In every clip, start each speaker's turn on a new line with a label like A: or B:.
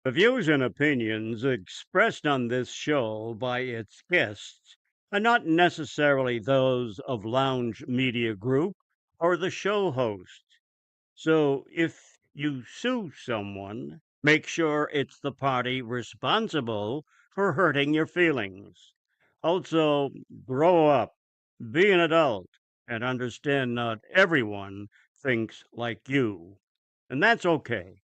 A: The views and opinions expressed on this show by its guests are not necessarily those of Lounge Media Group or the show host. So if you sue someone, make sure it's the party responsible for hurting your feelings. Also, grow up, be an adult, and understand not everyone thinks like you. And that's okay.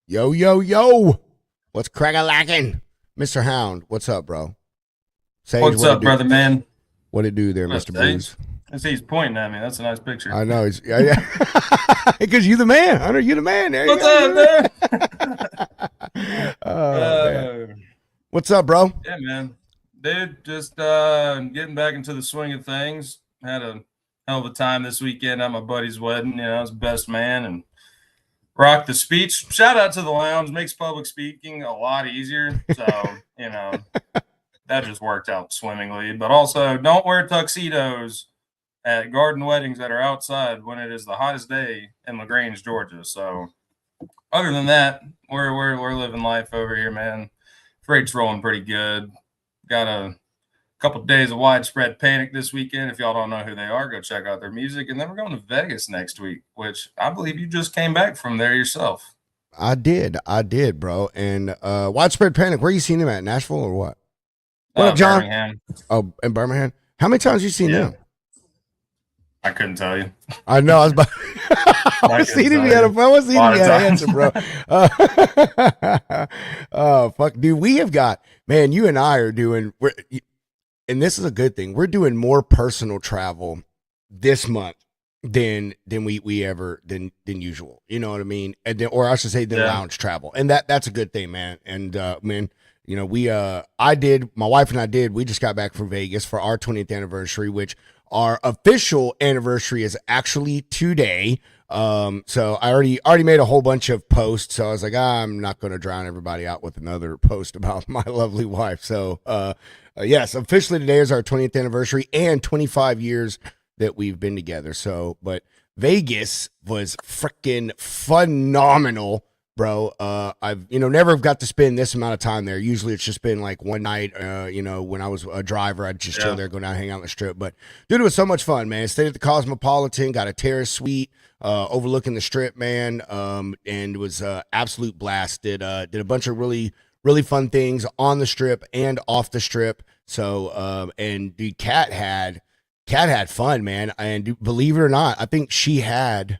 B: Yo, yo, yo. What's crack-a-lackin'? Mr. Hound, what's up, bro?
C: Sage, what's up, brother man?
B: What it do there, Mr. Blues?
C: I see he's pointing at me. That's a nice picture.
B: I know. Because you the man, Hunter. You the man. There
C: what's up,
B: man? What's up, bro?
C: Yeah, man. Dude, just getting back into the swing of things. Had a hell of a time this weekend at my buddy's wedding. You know, I was best man and rocked the speech. Shout out to the lounge. Makes public speaking a lot easier. So, you know, that just worked out swimmingly. But also, don't wear tuxedos at garden weddings that are outside when it is the hottest day in LaGrange, Georgia. So, other than that, we're living life over here, man. Freight's rolling pretty good. Got a couple of days of widespread panic this weekend. If y'all don't know who they are, go check out their music. And then we're going to Vegas next week, which I believe you just came back from there yourself.
B: I did, bro. And widespread panic. Where you seen them at? Nashville or what? What up, John?
C: Birmingham.
B: Oh, in Birmingham. How many times you seen them?
C: I couldn't tell you.
B: I know. I was about. I was seeing if you had an answer, bro. Oh fuck, dude. We have got, man. You and I are doing. And this is a good thing. We're doing more personal travel this month than we ever than usual. You know what I mean? And then, or I should say, than lounge travel. And that's a good thing, man. And man, you know, my wife and I did. We just got back from Vegas for our 20th anniversary, which our official anniversary is actually today. So I already made a whole bunch of posts. So I was like, I'm not going to drown everybody out with another post about my lovely wife. So, yes, officially today is our 20th anniversary and 25 years that we've been together. So, but Vegas was freaking phenomenal, bro. I've, never got to spend this amount of time there. Usually it's just been like one night, when I was a driver, I'd just chill there, go down, hang out on the strip. But dude, it was so much fun, man. Stayed at the Cosmopolitan, got a terrace suite, overlooking the strip, man. And it was absolute blast. Did a bunch of really, really fun things on the strip and off the strip. So, and dude, Kat had fun, man. And believe it or not, I think she had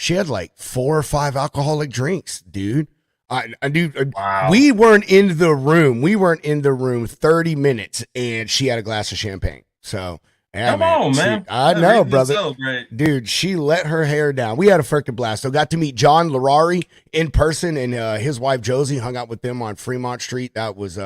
B: like 4 or 5 alcoholic drinks, dude. Wow. We weren't in the room 30 minutes and she had a glass of champagne. So, yeah,
C: come on, man.
B: I know, brother. Dude, she let her hair down. We had a freaking blast. So got to meet John Larari in person, and his wife Josie, hung out with them on Fremont Street. That was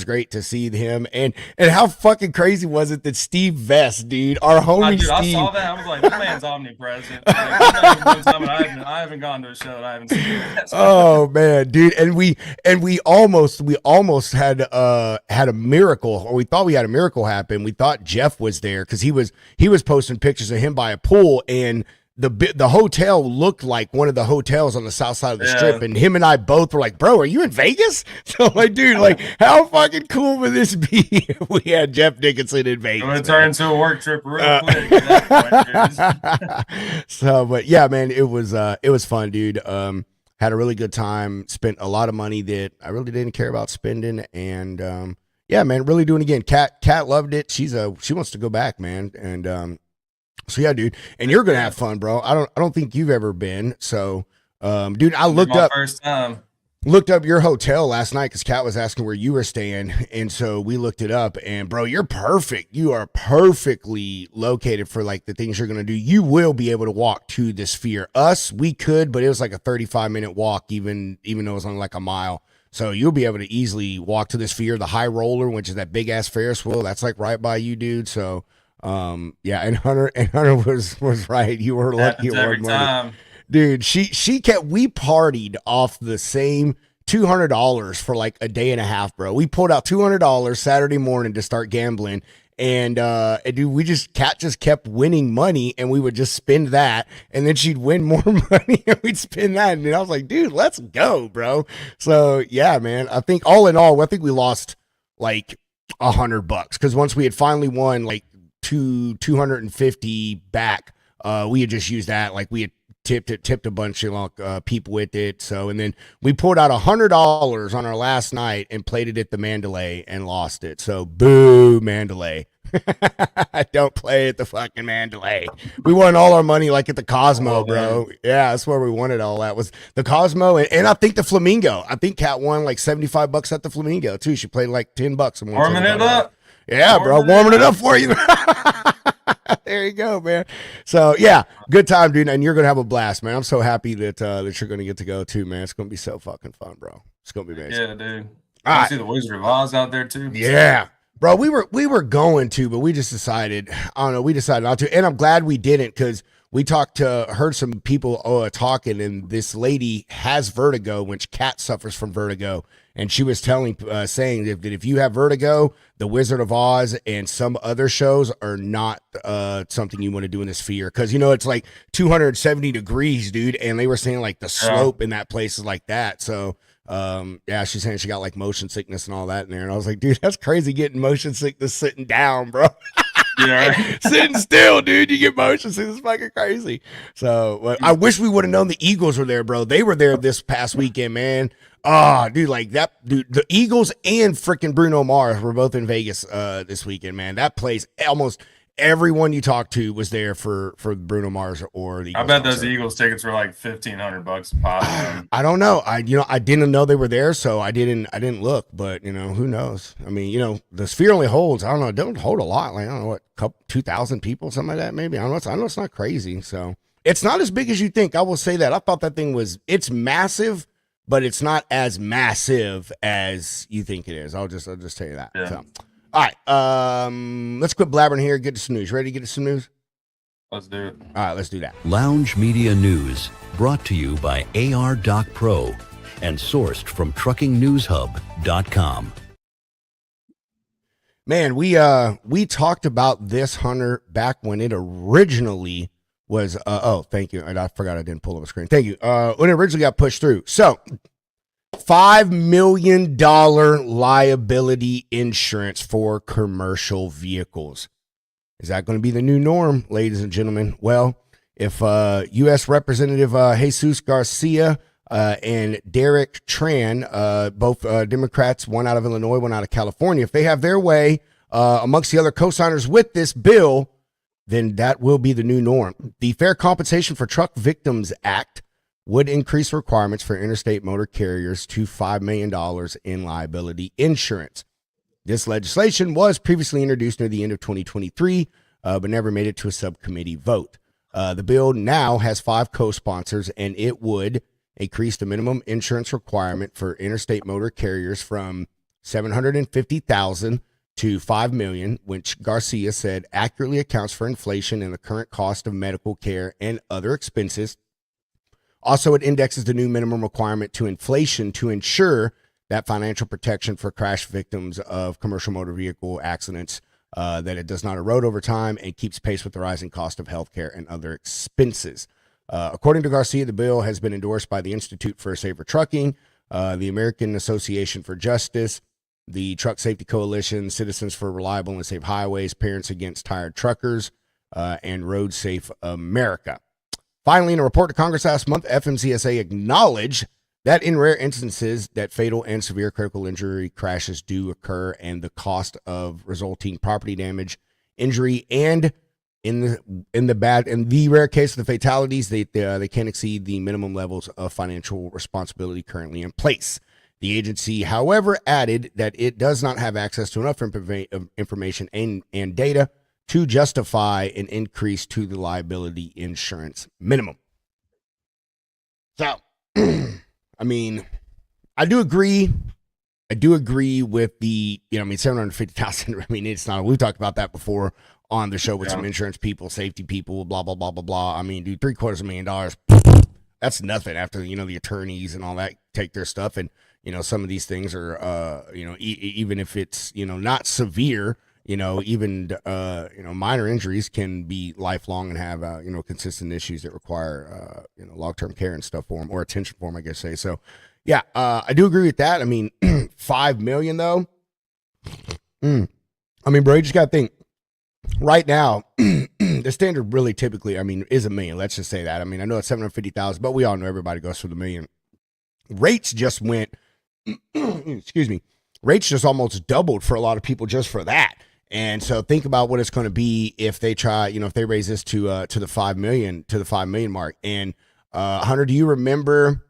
B: great to see him. And how fucking crazy was it that Steve Vest, dude, our homie Steve.
C: I saw that. I was like, this man's omnipresent. I haven't gone to a show that I haven't seen.
B: Oh man, dude. And we almost had a miracle, or we thought we had a miracle happen. We thought Jeff was there because he was posting pictures of him by a pool, and the hotel looked like one of the hotels on the south side of the strip, and him and I both were like, bro, are you in Vegas? So like, dude, like, how fucking cool would this be if we had Jeff Dickinson in Vegas?
C: I'm gonna turn into a work trip real quick at that point.
B: So, but yeah, man, it was fun, dude. Had a really good time, spent a lot of money that I really didn't care about spending, and yeah, man, really doing it again. Kat loved it. She wants to go back, man. And so yeah, dude. And you're gonna have fun, bro. I don't think you've ever been. So dude, I looked up your hotel last night because Kat was asking where you were staying. And so we looked it up, and bro, you're perfect. You are perfectly located for like the things you're gonna do. You will be able to walk to the Sphere. We could, but it was like a 35-minute walk, even though it was only like a mile. So you'll be able to easily walk to the Sphere, the High Roller, which is that big ass Ferris wheel. That's like right by you, dude. So Yeah, and Hunter was right. You were lucky
C: Happens
B: it
C: every
B: wasn't money.
C: time.
B: Dude, we partied off the same $200 for like a day and a half, bro. We pulled out $200 Saturday morning to start gambling. And dude, Kat just kept winning money, and we would just spend that, and then she'd win more money, and we'd spend that, and I was like, dude, let's go, bro. So yeah, man, I think all in all, I think we lost like $100 because once we had finally won like 250 back, we had just used that, like we had tipped a bunch of people with it. So, and then we pulled out $100 on our last night and played it at the Mandalay and lost it. So, boo, Mandalay. Don't play at the fucking Mandalay. We won all our money like at the Cosmo, bro. Yeah, that's where we won it all. That was the Cosmo, and I think the Flamingo. I think Kat won like $75 at the Flamingo too. She played like $10 and
C: warming it up.
B: Yeah, bro, warming it up for you. There you go, man. So yeah, good time, dude, and you're gonna have a blast, man. I'm so happy that that you're gonna get to go too, man. It's gonna be so fucking fun, bro. It's gonna be amazing.
C: Yeah, dude. I see the Wizard of Oz out there too.
B: Yeah, bro. We were going to, but we just decided. I don't know. We decided not to, and I'm glad we didn't because we heard some people talking, and this lady has vertigo, which Kat suffers from vertigo. And she was saying that if you have vertigo, the Wizard of Oz and some other shows are not something you want to do in this sphere. Because, it's like 270 degrees, dude. And they were saying like the slope in that place is like that. So, yeah, she's saying she got like motion sickness and all that in there. And I was like, dude, that's crazy getting motion sickness sitting down, bro. Yeah, right. Sitting still, dude. You get motion sickness. It's fucking crazy. So I wish we would have known the Eagles were there, bro. They were there this past weekend, man. Oh, dude, like that, dude. The Eagles and freaking Bruno Mars were both in Vegas this weekend, man. That place, almost everyone you talked to was there for Bruno Mars or the Eagles.
C: I bet those Eagles tickets were like $1,500 a pop.
B: I don't know. I didn't know they were there, so I didn't look. But who knows? I mean, the Sphere only holds. I don't know. It don't hold a lot. Like I don't know what, 2,000 people, something like that. Maybe I don't know. I know it's not crazy. So it's not as big as you think. I will say that. I thought that thing it's massive. But it's not as massive as you think it is. I'll just tell you that. Yeah. So, all right. Let's quit blabbering here. Get to some news. Ready to get to some news?
C: Let's do it.
B: All right, let's do that.
D: Lounge Media News, brought to you by AR Doc Pro and sourced from truckingnewshub.com.
B: Man, we talked about this, Hunter, back when it originally was thank you, and I forgot I didn't pull up a screen. Thank you. When it originally got pushed through. So $5 million liability insurance for commercial vehicles. Is that going to be the new norm, ladies and gentlemen? Well, if U.S. Representative Jesus Garcia and Derek Tran, both Democrats, one out of Illinois, one out of California, if they have their way amongst the other co-signers with this bill, then that will be the new norm. The Fair Compensation for Truck Victims Act would increase requirements for interstate motor carriers to $5 million in liability insurance. This legislation was previously introduced near the end of 2023, but never made it to a subcommittee vote. The bill now has 5 co-sponsors, and it would increase the minimum insurance requirement for interstate motor carriers from $750,000 to $5 million, which Garcia said accurately accounts for inflation and the current cost of medical care and other expenses. Also, it indexes the new minimum requirement to inflation to ensure that financial protection for crash victims of commercial motor vehicle accidents, that it does not erode over time and keeps pace with the rising cost of healthcare and other expenses. According to Garcia, the bill has been endorsed by the Institute for Safer Trucking, the American Association for Justice, the Truck Safety Coalition, Citizens for Reliable and Safe Highways, Parents Against Tired Truckers, and Road Safe America. Finally, in a report to Congress last month, FMCSA acknowledged that in rare instances that fatal and severe critical injury crashes do occur and the cost of resulting property damage, injury, and in the rare case of the fatalities, they can't exceed the minimum levels of financial responsibility currently in place. The agency, however, added that it does not have access to enough information and data to justify an increase to the liability insurance minimum. So, I mean, I do agree with the, 750,000. I mean, it's not, we've talked about that before on the show with some insurance people, safety people, blah, blah, blah, blah, blah. I mean, dude, $750,000, that's nothing after, the attorneys and all that take their stuff. And, some of these things are, even if it's, not severe, even, minor injuries can be lifelong and have, consistent issues that require, long-term care and stuff for them, or attention for them, I guess say. So, yeah, I do agree with that. I mean, $5 million though. I mean, bro, you just got to think right now, the standard really typically, I mean, is $1 million. Let's just say that. I mean, I know it's 750,000, but we all know everybody goes for the $1 million. Rates just went, excuse me, rates just almost doubled for a lot of people just for that. And so think about what it's going to be if they try, if they raise this to the 5 million, to the 5 million mark. And Hunter, do you remember,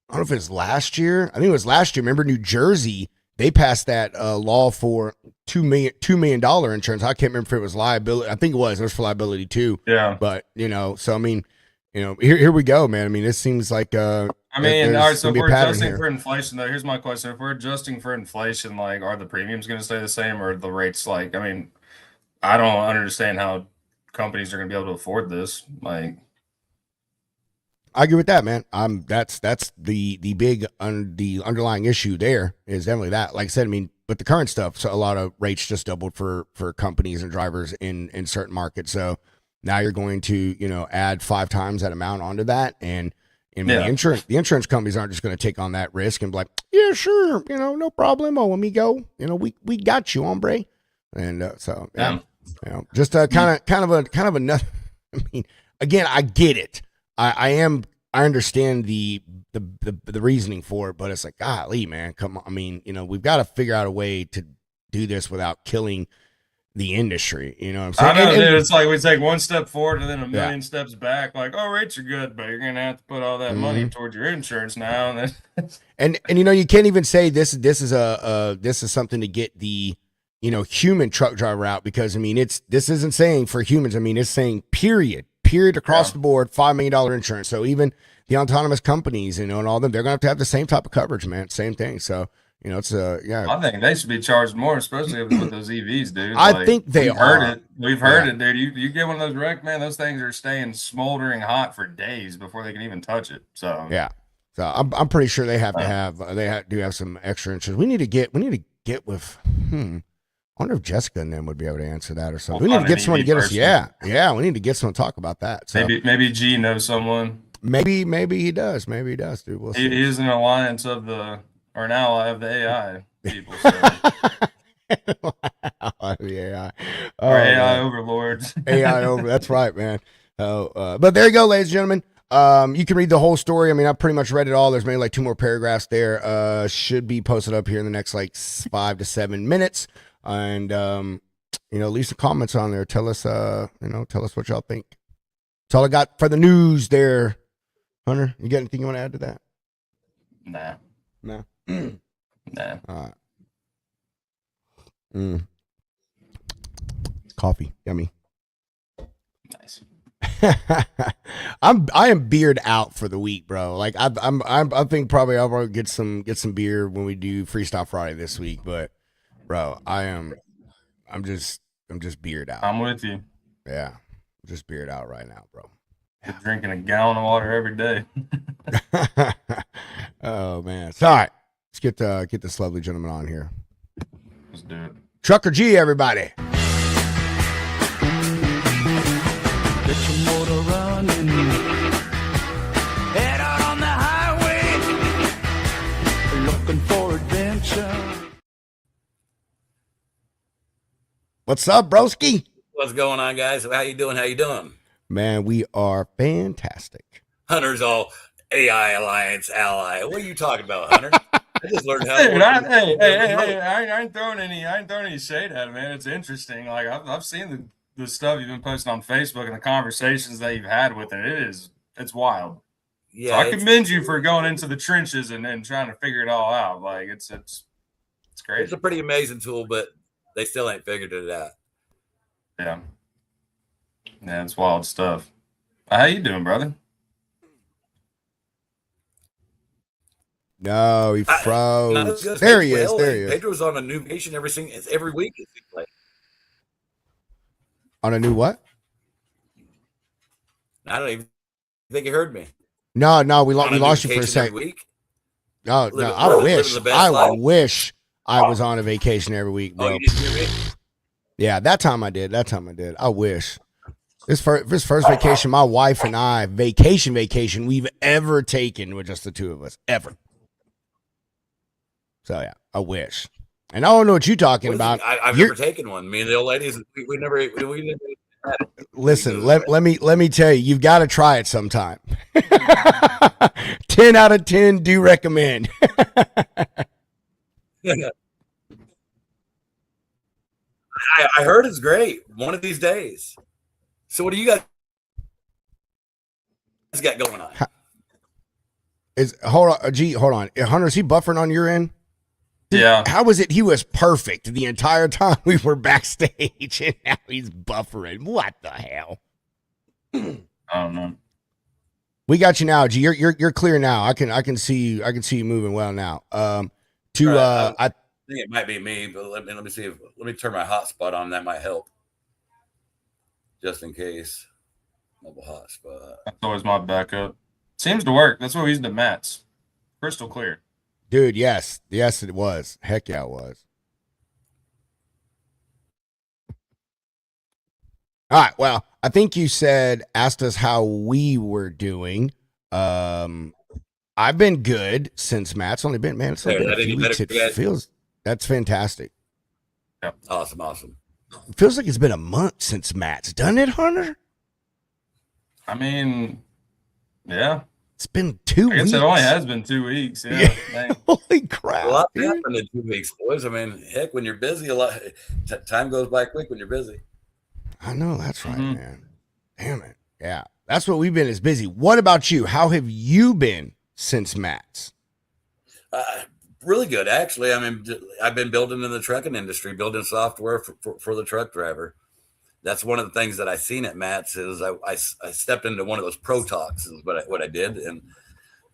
B: I don't know if it was last year. I think it was last year. Remember New Jersey, they passed that law for $2 million insurance. I can't remember if it was liability. I think it was for liability too.
C: Yeah.
B: But, so I mean, here we go, man. I mean, this seems like
C: I mean, all right, so if we're adjusting for inflation, though, here's my question. If we're adjusting for inflation, like, are the premiums going to stay the same, or the rates, like, I mean, I don't understand how companies are going to be able to afford this. Like,
B: I agree with that, man. That's the big the underlying issue there is definitely that. Like I said, I mean, but the current stuff, so a lot of rates just doubled for companies and drivers in certain markets. So now you're going to, add 5 times that amount onto that. And the insurance companies aren't just going to take on that risk and be like, yeah, sure, no problem, amigo. We got you, hombre. And so just kind of another. I mean, again, I get it. I understand the reasoning for it, but it's like, golly, man, come on. I mean, we've got to figure out a way to do this without killing the industry. You know what I'm saying?
C: I know, dude. It's like we take one step forward and then a million steps back. Like, oh, rates are good, but you're gonna have to put all that money towards your insurance now. And
B: and you can't even say this is something to get the human truck driver out, because I mean this isn't saying for humans. I mean, it's saying period across the board, $5 million insurance. So even the autonomous companies, and all them, they're gonna have the same type of coverage, man. Same thing. So it's
C: I think they should be charged more, especially with those EVs, dude.
B: I think they are.
C: We've heard it, dude. You get one of those wrecked, man, those things are staying smoldering hot for days before they can even touch it. So
B: yeah. So I'm pretty sure they have to have do have some extra insurance. We need to get with I wonder if Jessica and them would be able to answer that or something. We need to get someone to get us. Yeah. We need to get someone to talk about that. So
C: maybe G knows someone.
B: Maybe he does. Maybe he does, dude. We'll see.
C: He is an alliance of or an ally of the AI people. So.
B: The AI.
C: Or AI overlords.
B: AI over. That's right, man. But there you go, ladies and gentlemen. You can read the whole story. I mean, I pretty much read it all. There's maybe like 2 more paragraphs there. Should be posted up here in the next like 5 to 7 minutes. And leave some comments on there. Tell us what y'all think. That's all I got for the news there. Hunter, you got anything you want to add to that?
C: Nah.
B: No.
C: Nah.
B: All right. Coffee, yummy.
C: Nice.
B: I am beard out for the week, bro. Like I think probably I'll probably get some beer when we do Freestyle Friday this week. But bro, I'm just beard out.
C: I'm with you.
B: Yeah, I'm just beard out right now, bro.
C: You're drinking a gallon of water every day.
B: Oh man, it's all right. Let's get this lovely gentleman on here.
C: Let's do it.
B: Trucker G, everybody.
E: Get your motor running. Head out on the highway. Looking for adventure.
B: What's up, broski?
F: What's going on, guys? How you doing?
B: Man, we are fantastic.
F: Hunter's all AI alliance ally. What are you talking about, Hunter? I just learned how.
C: Dude, I ain't throwing any shade at it, man. It's interesting. Like I've seen the stuff you've been posting on Facebook and the conversations that you've had with it. It's wild.
F: Yeah,
C: so I commend you for going into the trenches and trying to figure it all out. Like it's crazy.
F: It's a pretty amazing tool, but they still ain't figured it out.
C: Yeah, it's wild stuff. How you doing, brother?
B: No, he froze. There he is.
F: Pedro's on a new vacation every week. It seems like.
B: On a new what?
F: I don't even think you heard me.
B: No, we
F: On a new
B: lost you for a
F: vacation every
B: sec.
F: week.
B: No,
F: Living,
B: I
F: living
B: wish.
F: the best
B: I
F: life.
B: wish I was on a vacation every week,
F: Oh,
B: bro.
F: you didn't hear me?
B: Yeah, that time I did. I wish. This first vacation my wife and I, vacation we've ever taken with just the two of us. Ever. So yeah, I wish. And I don't know what you're talking about.
F: I've never taken one. Me and the old ladies, we never
B: Listen, let me tell you, you've got to try it sometime. 10 out of 10 do recommend.
F: I heard it's great. One of these days. So what do you guys got going on?
B: Hold on. Hunter, is he buffering on your end?
C: Yeah.
B: How was it? He was perfect the entire time we were backstage, and now he's buffering. What the hell?
C: I don't know.
B: We got you now, G. You're clear now. I can see you. I can see you moving well now. I
F: think it might be me, but let me see. Let me turn my hotspot on. That might help, just in case. Mobile hotspot.
C: That's always my backup. Seems to work. That's what we used to Matt's. Crystal clear.
B: dude. Yes, it was. Heck yeah, it was. All right. Well, I think you asked us how we were doing. I've been good since Matt's only been, man. It's only been a few weeks. It feels that's fantastic.
F: Yep. Awesome.
B: It feels like it's been a month since Matt's, doesn't it, Hunter?
C: I mean, yeah.
B: It's been 2 weeks.
C: I guess it only has been 2 weeks. Yeah.
B: Holy crap.
F: A lot happened in 2 weeks, boys. I mean, heck, when you're busy, a lot time goes by quick when you're busy.
B: I know that's right, man. Damn it. Yeah. That's what we've been as busy. What about you? How have you been since Matt's?
F: Really good, actually. I mean, I've been building in the trucking industry, building software for the truck driver. That's one of the things that I seen at Matt's is I stepped into one of those pro talks is what I did. And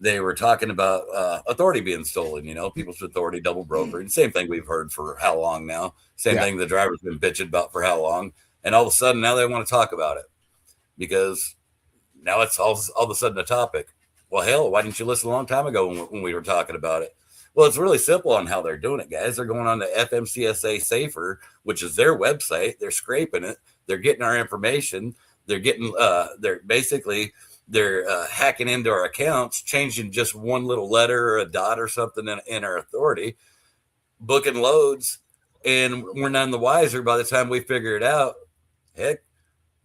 F: they were talking about authority being stolen, people's authority, double broker. Same thing we've heard for how long now. Same thing the driver's been bitching about for how long. And all of a sudden now they want to talk about it because now it's all of a sudden a topic. Well, hell, why didn't you listen a long time ago when we were talking about it? Well, it's really simple on how they're doing it, guys. They're going on to FMCSA Safer, which is their website. They're scraping it. They're getting our information. They're getting, they're hacking into our accounts, changing just one little letter or a dot or something in our authority, booking loads, and we're none the wiser by the time we figure it out. Heck,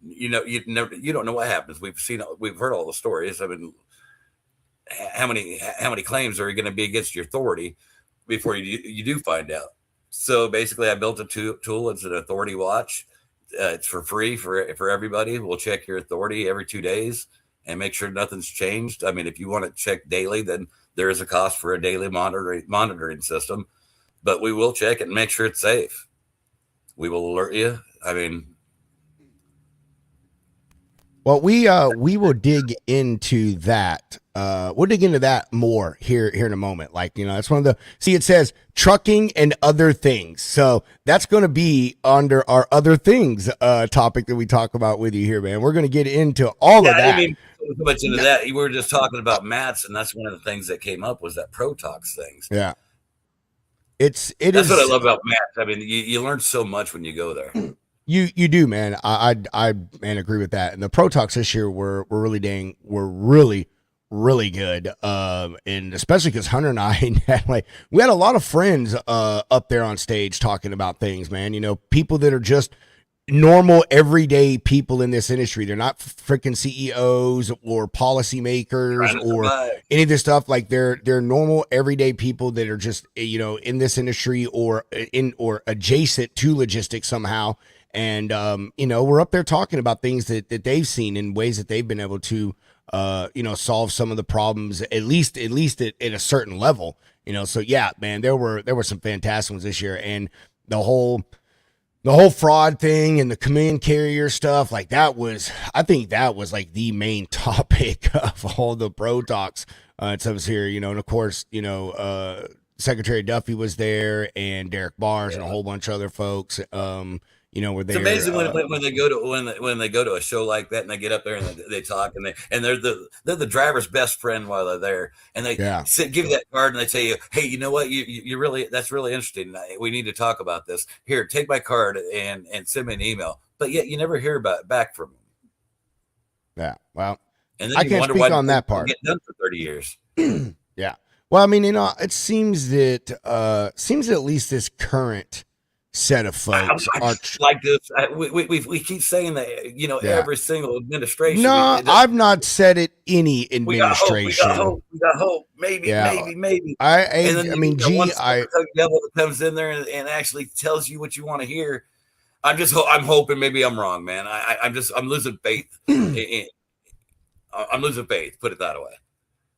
F: you don't know what happens. We've heard all the stories. I mean, how many claims are going to be against your authority before you do find out? So basically, I built a tool. It's an authority watch. It's for free for everybody. We'll check your authority every 2 days and make sure nothing's changed. I mean, if you want to check daily, then there is a cost for a daily monitoring system, but we will check it and make sure it's safe. We will alert you. I mean,
B: well, we will dig into that. We'll dig into that more here in a moment. That's one of it says trucking and other things. So that's going to be under our other things topic that we talk about with you here, man. We're going to get into all of that.
F: I mean, so much into that. We were just talking about Matt's, and that's one of the things that came up was that Pro Talks things.
B: Yeah.
F: That's what I love about Matt's. I mean, you learn so much when you go there.
B: You do, man. I agree with that. And the Pro Talks this year were really good. And especially because Hunter and I had we had a lot of friends up there on stage talking about things, man. People that are just normal everyday people in this industry. They're not freaking CEOs or policymakers or any of this stuff. They're normal everyday people that are just in this industry or adjacent to logistics somehow. And we're up there talking about things that they've seen in ways that they've been able to solve some of the problems at least at a certain level. So yeah, man, there were some fantastic ones this year. And the whole fraud thing and the command carrier stuff, I think that was the main topic of all the Pro Talks. It was here, and of course, Secretary Duffy was there and Derek Bars and a whole bunch of other folks. where
F: It's
B: they're
F: amazing when they go to when they go to a show like that and they get up there and they talk and they're the driver's best friend while they're there, and they give you that card and they tell you, hey, you know what, you really, that's really interesting. We need to talk about this. Here, take my card and send me an email. But yet you never hear back from them.
B: Yeah, well,
F: and then
B: I
F: you
B: can't
F: wonder
B: speak
F: why
B: on that part.
F: Get done for 30 years.
B: Yeah. Well, I mean, it seems that at least this current set of folks
F: are like this. We keep saying that, every single administration.
B: No, I've not said it any administration.
F: We got hope. Maybe.
B: I mean,
F: one devil that comes in there and actually tells you what you want to hear. I'm hoping. Maybe I'm wrong, man. I'm losing faith. I'm losing faith. Put it that way.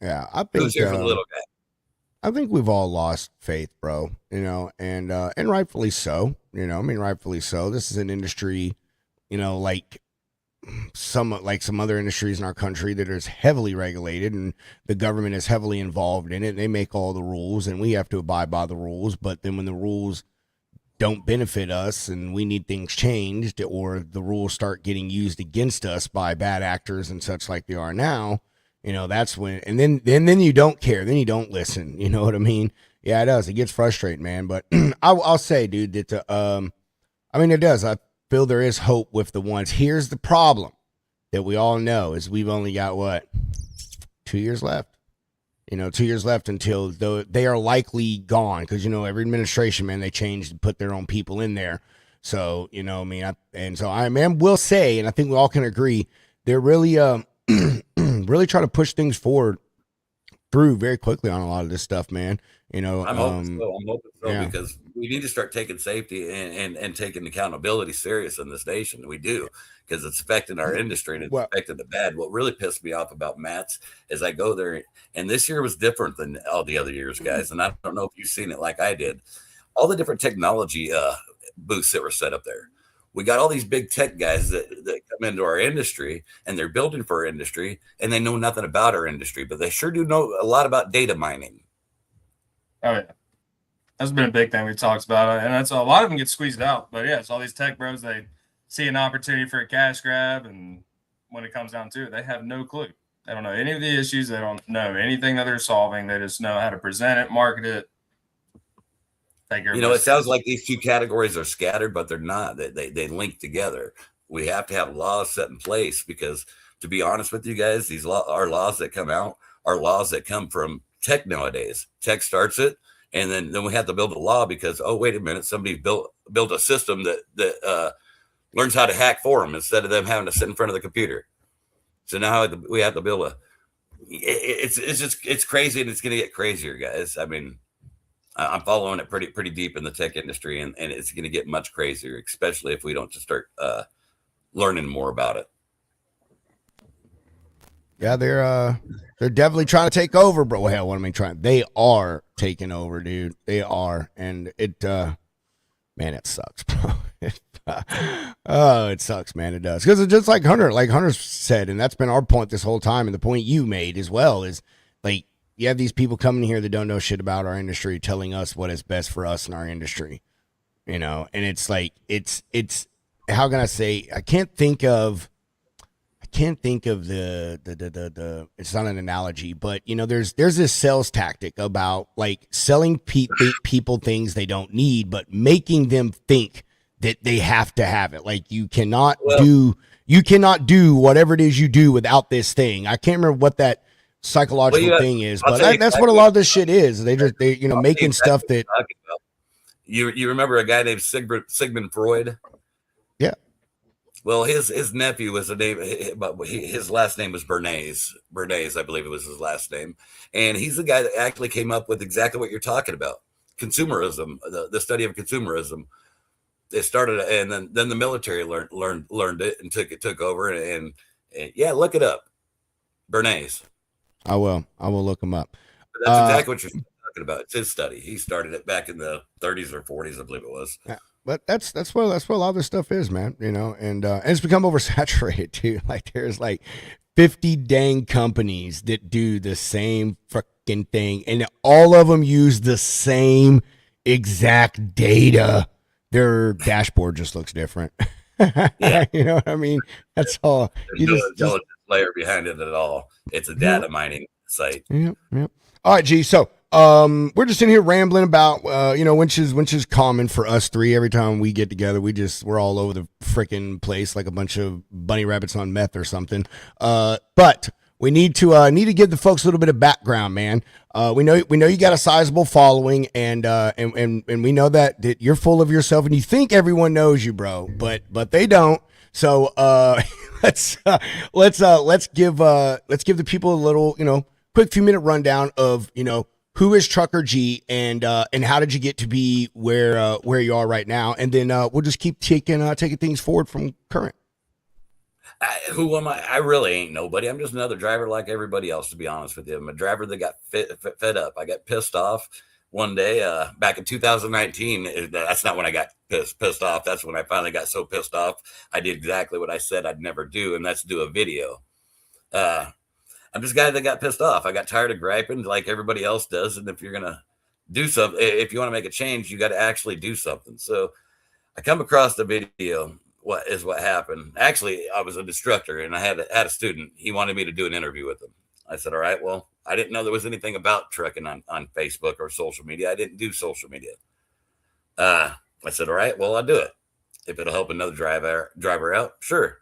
B: Yeah, I think
F: who's here for the little guy.
B: I think we've all lost faith, bro. And rightfully so. Rightfully so. This is an industry, like some other industries in our country that is heavily regulated, and the government is heavily involved in it. They make all the rules, and we have to abide by the rules. But then when the rules don't benefit us, and we need things changed, or the rules start getting used against us by bad actors and such like they are now. That's when, and then you don't care. Then you don't listen. You know what I mean? Yeah, it does. It gets frustrating, man. But I'll say, dude, that, it does. I feel there is hope with the ones. Here's the problem that we all know is we've only got 2 years left. 2 years left until they are likely gone. Cause every administration, man, they change and put their own people in there. So, I will say, and I think we all can agree, they're really, really try to push things forward through very quickly on a lot of this stuff, man.
F: I'm hoping so because we need to start taking safety and taking accountability serious in this nation. We do, because it's affecting our industry and it's affecting the bad. What really pissed me off about Matt's is I go there, and this year was different than all the other years, guys. And I don't know if you've seen it like I did. All the different technology booths that were set up there. We got all these big tech guys that come into our industry, and they're building for our industry, and they know nothing about our industry, but they sure do know a lot about data mining.
C: Oh, yeah. That's been a big thing we've talked about, and that's a lot of them get squeezed out. But, yeah, it's all these tech bros, they see an opportunity for a cash grab, and when it comes down to it, they have no clue. They don't know any of the issues. They don't know anything that they're solving. They just know how to present it, market it.
F: It sounds like these two categories are scattered, but they're not. They link together. We have to have laws set in place because, to be honest with you guys, our laws that come out are laws that come from tech nowadays. Tech starts it, and then we have to build a law because, oh, wait a minute, somebody built a system that learns how to hack for them instead of them having to sit in front of the computer. So now we have to build it's crazy, and it's going to get crazier, guys. I mean, I'm following it pretty deep in the tech industry, and it's going to get much crazier, especially if we don't just start learning more about it.
B: Yeah, they're definitely trying to take over, bro. Hell, what am I trying? They are taking over, dude. They are, and it, man, it sucks, bro. Oh, it sucks, man. It does, because it's just like Hunter said, and that's been our point this whole time, and the point you made as well is like. You have these people coming here that don't know shit about our industry telling us what is best for us in our industry, and it's like, it's, how can I say, I can't think of the it's not an analogy, but there's this sales tactic about like selling people things they don't need, but making them think that they have to have it. Like you cannot do whatever it is you do without this thing. I can't remember what that psychological thing is, but that's what a lot of this shit is. They making stuff that
F: you remember a guy named Sigmund Freud.
B: Yeah.
F: Well, his nephew was a name, but his last name was Bernays. Bernays, I believe it was his last name, and he's the guy that actually came up with exactly what you're talking about: consumerism, the study of consumerism. It started, and then the military learned it and took over, and yeah, look it up, Bernays.
B: I will look him up.
F: But that's exactly what you're talking about. It's his study. He started it back in the 30s or 40s, I believe it was.
B: Yeah, but that's what a lot of this stuff is, man. And it's become oversaturated too. Like there's like 50 dang companies that do the same fucking thing, and all of them use the same exact data Their dashboard just looks different.
F: Yeah.
B: You know what I mean? That's all.
F: There's
B: You
F: no
B: just
F: intelligence layer behind it at all. It's a data mining site.
B: Yep, yep. All right, G. So, we're just in here rambling about, which is common for us three. Every time we get together, we're all over the freaking place like a bunch of bunny rabbits on meth or something. But we need to give the folks a little bit of background, man. We know you got a sizable following, and we know that you're full of yourself, and you think everyone knows you, bro, but they don't. So, let's give the people a little, quick few minute rundown of, who is Trucker G, and how did you get to be where you are right now, and then we'll just keep taking things forward from current.
F: Who am I? I really ain't nobody. I'm just another driver like everybody else, to be honest with you. I'm a driver that got fed up. I got pissed off one day back in 2019. That's not when I got pissed off. That's when I finally got so pissed off. I did exactly what I said I'd never do, and that's do a video. I'm just a guy that got pissed off. I got tired of griping like everybody else does. And if you're going to do something, if you want to make a change, you got to actually do something. So I come across the video. What happened? Actually, I was an instructor and I had a student. He wanted me to do an interview with him. I said, all right, well, I didn't know there was anything about trucking on Facebook or social media. I didn't do social media. I said, all right, well, I'll do it. If it'll help another driver out, sure.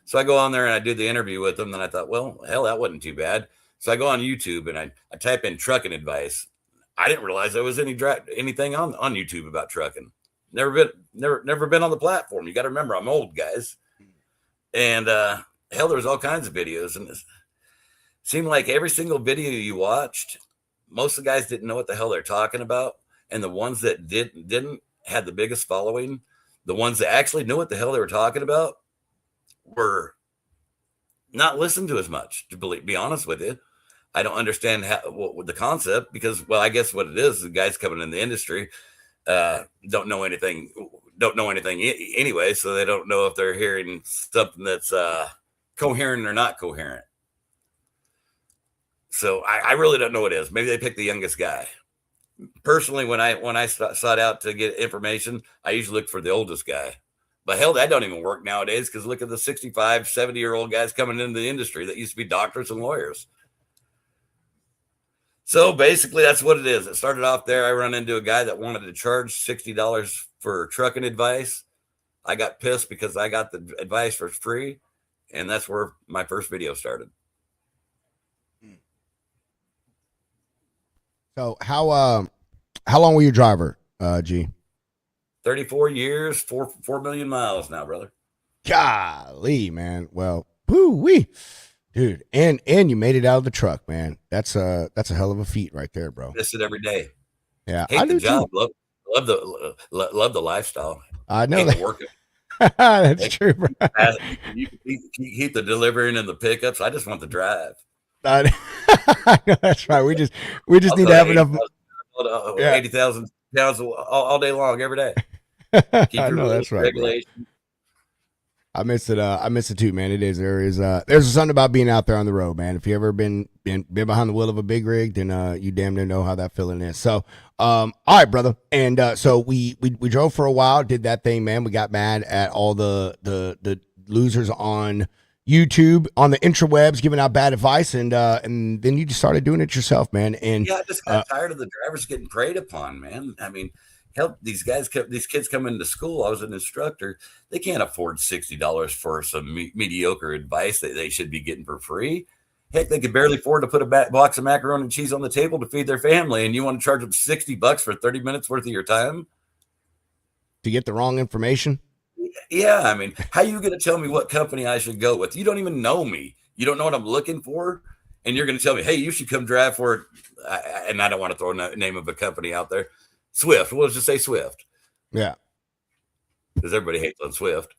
F: So I go on there and I do the interview with them. Then I thought, well, hell, that wasn't too bad. So I go on YouTube and I type in trucking advice. I didn't realize there was anything on YouTube about trucking. Never been on the platform. You got to remember, I'm old, guys. And hell, there's all kinds of videos. And it seemed like every single video you watched, most of the guys didn't know what the hell they're talking about. And the ones that didn't had the biggest following. The ones that actually knew what the hell they were talking about were not listened to as much, to be honest with you. I don't understand what the concept, because, well, I guess what it is, the guys coming in the industry don't know anything anyway, so they don't know if they're hearing something that's coherent or not coherent. So I really don't know what it is. Maybe they picked the youngest guy. Personally, when I sought out to get information, I usually look for the oldest guy. But hell, that don't even work nowadays, because look at the 65, 70-year-old guys coming into the industry that used to be doctors and lawyers. So basically, that's what it is. It started off there. I run into a guy that wanted to charge $60 for trucking advice. I got pissed because I got the advice for free, and that's where my first video started.
B: So how long were you a driver, G?
F: 34 years, 4 million miles now, brother.
B: Golly, man. Well, woo-wee. Dude, and you made it out of the truck, man. That's a hell of a feat right there, bro.
F: Miss it every day.
B: Yeah,
F: Hate the job. Love the lifestyle.
B: I know that.
F: Working.
B: That's true, bro.
F: You keep the delivering and the pickups. I just want the drive.
B: I know that's right. We just need to have enough.
F: 80,000 pounds all day long, every day. Keep
B: I know that's right. Regulation. I miss it too, man. It is. There's something about being out there on the road, man. If you ever been behind the wheel of a big rig, then you damn near know how that feeling is. So, all right, brother. And so we drove for a while, did that thing, man. We got mad at all the losers on YouTube, on the interwebs, giving out bad advice, and then you just started doing it yourself, man. And
F: yeah, I just got tired of the drivers getting preyed upon, man. I mean, help these kids come into school. I was an instructor. They can't afford $60 for some mediocre advice that they should be getting for free. Heck, they could barely afford to put a box of macaroni and cheese on the table to feed their family, and you want to charge them $60 for 30 minutes worth of your time
B: to get the wrong information?
F: Yeah, I mean, how are you going to tell me what company I should go with? You don't even know me. You don't know what I'm looking for, and you're going to tell me, hey, you should come drive for, and I don't want to throw a name of a company out there. Swift. We'll just say Swift.
B: Yeah.
F: Because everybody hates on Swift.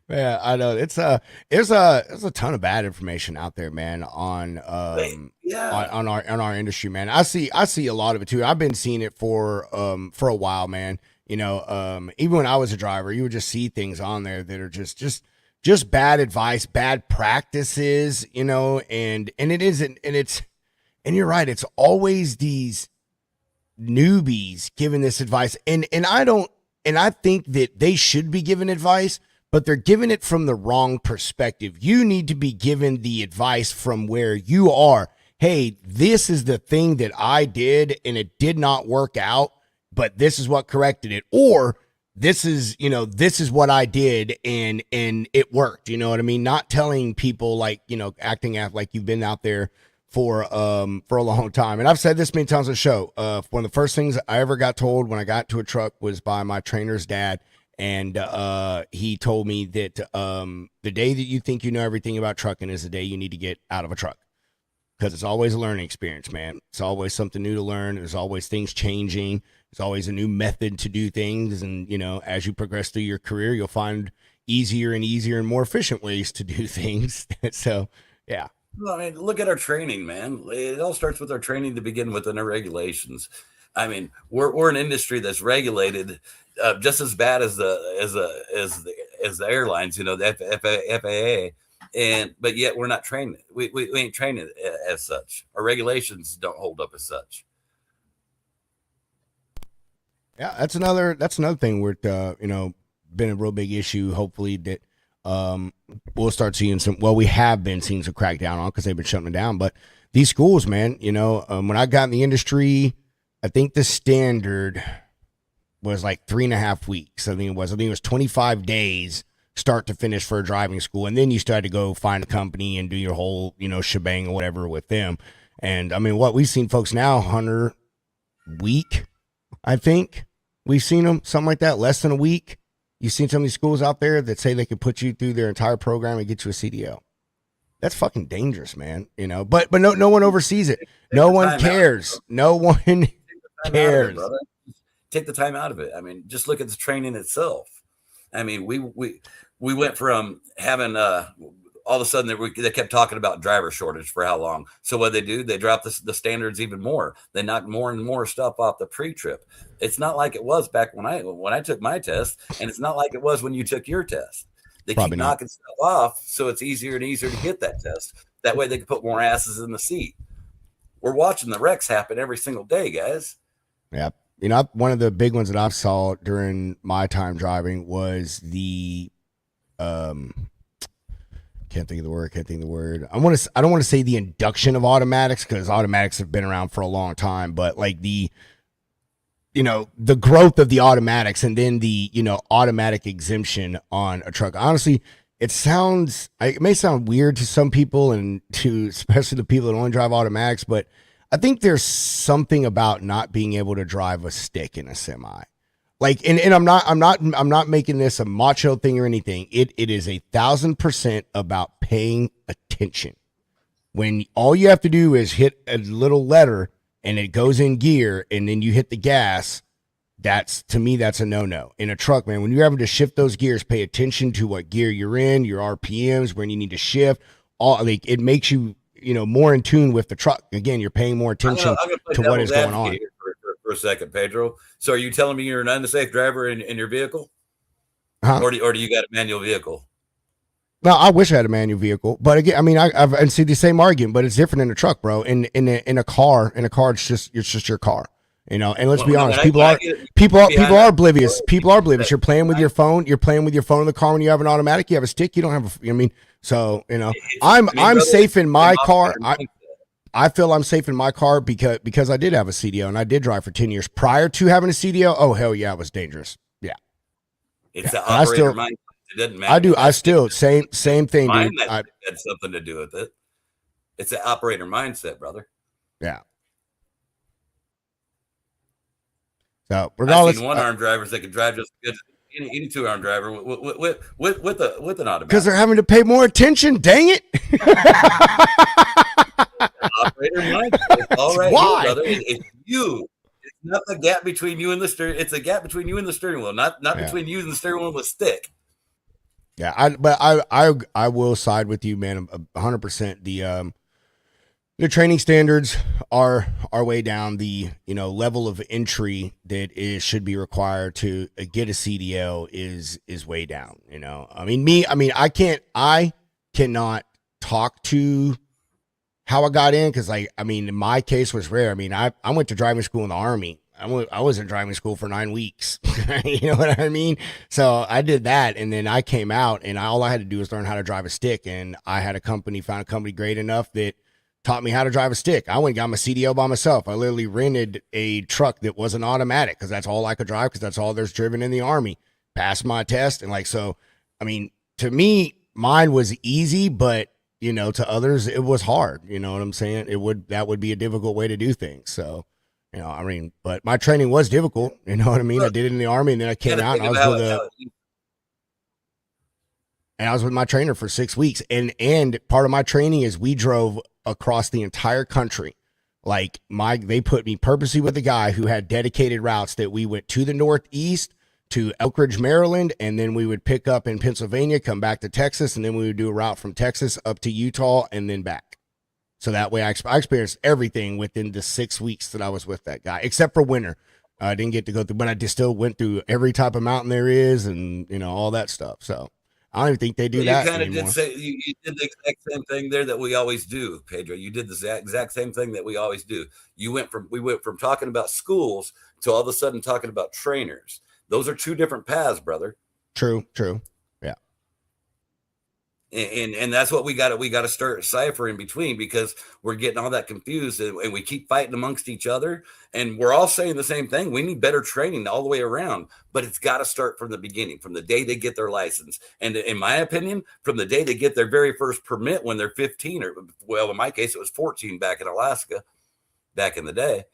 B: Yeah, I know. There's a ton of bad information out there, man, on our industry, man. I see a lot of it too. I've been seeing it for a while, man. You know, even when I was a driver, you would just see things on there that are just bad advice, bad practices, you know, and it isn't, and it's, and you're right, it's always these newbies giving this advice, and I think that they should be given advice, but they're giving it from the wrong perspective. You need to be given the advice from where you are. Hey, this is the thing that I did and it did not work out, but this is what corrected it. Or this is what I did and it worked. You know what I mean? Not telling people like, acting like you've been out there for a long time. And I've said this many times on the show. One of the first things I ever got told when I got to a truck was by my trainer's dad. And he told me that the day that you think you know everything about trucking is the day you need to get out of a truck, because it's always a learning experience, man. It's always something new to learn. There's always things changing. There's always a new method to do things. And, as you progress through your career, you'll find easier and more efficient ways to do things. So, yeah.
F: Well, I mean, look at our training, man. It all starts with our training to begin with and our regulations. I mean, we're an industry that's regulated just as bad as the airlines, the FAA, but yet we're not trained. We ain't trained as such. Our regulations don't hold up as such.
B: Yeah, that's another thing where been a real big issue. Hopefully that we'll start seeing we have been seeing some crackdown on, because they've been shutting them down. But these schools, man, when I got in the industry, I think the standard was like 3.5 weeks. I think it was 25 days start to finish for a driving school. And then you started to go find a company and do your whole, shebang or whatever with them. And I mean, what we've seen folks now, 100 week, I think we've seen them, something like that, less than a week. You've seen some of these schools out there that say they could put you through their entire program and get you a CDL. That's fucking dangerous, man. But no one oversees it. No one cares. No one cares.
F: Take the time out of it. I mean, just look at the training itself. I mean, we went from having all of a sudden they kept talking about driver shortage for how long. So what they do, they drop the standards even more. They knock more and more stuff off the pre-trip. It's not like it was back when I took my test, and it's not like it was when you took your test. They keep knocking stuff off, so it's easier and easier to get that test. That way they can put more asses in the seat. We're watching the wrecks happen every single day, guys.
B: Yeah. One of the big ones that I saw during my time driving was the can't think of the word. I don't want to say the induction of automatics, because automatics have been around for a long time, but like the growth of the automatics, and then the, automatic exemption on a truck. Honestly, it may sound weird to some people, and to especially the people that only drive automatics, but I think there's something about not being able to drive a stick in a semi. Like, and I'm not making this a macho thing or anything. It is 1,000% about paying attention. When all you have to do is hit a little letter and it goes in gear, and then you hit the gas, to me, that's a no-no. In a truck, man, when you're having to shift those gears, pay attention to what gear you're in, your RPMs, when you need to shift. It makes you, more in tune with the truck. Again, you're paying more attention to what is going on.
F: For a second, Pedro. So are you telling me you're an unsafe driver in your vehicle?
B: Huh?
F: Or do you got a manual vehicle?
B: No, I wish I had a manual vehicle, but again, I mean, I see the same argument, but it's different in a truck, bro. In a car, it's just your car, And let's be honest, people are oblivious. People are oblivious. You're playing with your phone. You're playing with your phone in the car when you have an automatic. You have a stick. You don't have so I'm safe in my car. I feel I'm safe in my car because I did have a CDL and I did drive for 10 years prior to having a CDL. Oh, hell yeah, it was dangerous. Yeah.
F: It's the operator mindset. It doesn't matter.
B: I still, same thing, dude.
F: That had something to do with it. It's the operator mindset, brother.
B: Yeah. So regardless,
F: I've seen one-arm drivers that can drive just as good as any two-arm driver with an automatic.
B: Because they're having to pay more attention. Dang it!
F: Operator mindset. All right,
B: why,
F: brother? It's you. It's not the gap between you and the steering. It's a gap between you and the steering wheel, not between you and the steering wheel with stick.
B: Yeah, I will side with you, man. 100%. The training standards are way down. The level of entry that should be required to get a CDL is way down. I cannot talk to how I got in because in my case was rare. I went to driving school in the Army. I was in driving school for 9 weeks. You know what I mean? So I did that, and then I came out, and all I had to do was learn how to drive a stick. And I had found a company great enough that taught me how to drive a stick. I went and got my CDL by myself. I literally rented a truck that wasn't automatic because that's all I could drive because that's all there's driven in the Army. Passed my test, and like so, I mean, to me, mine was easy, but you know, to others, it was hard. You know what I'm saying? That would be a difficult way to do things. So. You know, I mean, but my training was difficult. You know what I mean? I did it in the Army, and then I came out, and I was with my trainer for 6 weeks. And part of my training is we drove across the entire country. Like they put me purposely with a guy who had dedicated routes that we went to the Northeast, to Elk Ridge, Maryland, and then we would pick up in Pennsylvania, come back to Texas, and then we would do a route from Texas up to Utah and then back. So that way I experienced everything within the 6 weeks that I was with that guy, except for winter. I didn't get to go through, but I just still went through every type of mountain there is and, you know, all that stuff. So I don't even think they do that anymore.
F: You did the exact same thing there that we always do, Pedro. You did the exact same thing that we always do. We went from talking about schools to all of a sudden talking about trainers. Those are two different paths, brother.
B: True.
F: And that's what we got to start ciphering between, because we're getting all that confused and we keep fighting amongst each other, and we're all saying the same thing. We need better training all the way around, but it's got to start from the beginning, from the day they get their license. And in my opinion, from the day they get their very first permit when they're 15, or well, in my case, it was 14 back in Alaska, back in the day.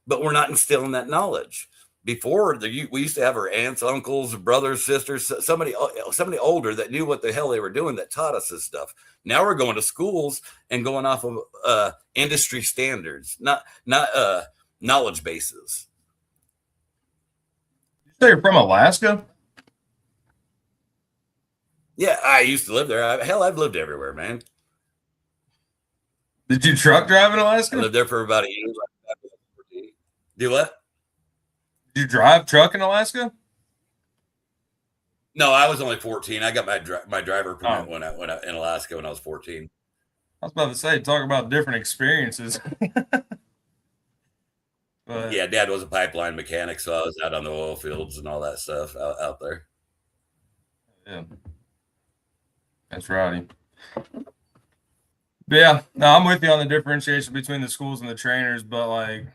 F: But we're not instilling that knowledge. Before, we used to have our aunts, uncles, brothers, sisters, somebody older that knew what the hell they were doing that taught us this stuff. Now we're going to schools and going off of industry standards, not knowledge bases.
C: You say you're from Alaska?
F: Yeah, I used to live there. I've lived everywhere, man.
C: Did you truck drive in Alaska?
F: I lived there for about a year. Do what?
C: Did you drive truck in Alaska?
F: No, I was only 14. I got my driver permit when I in Alaska when I was 14.
C: I was about to say, talk about different experiences.
F: But yeah, Dad was a pipeline mechanic, so I was out on the oil fields and all that stuff out there.
C: Yeah, that's rowdy. But yeah, no, I'm with you on the differentiation between the schools and the trainers, but like,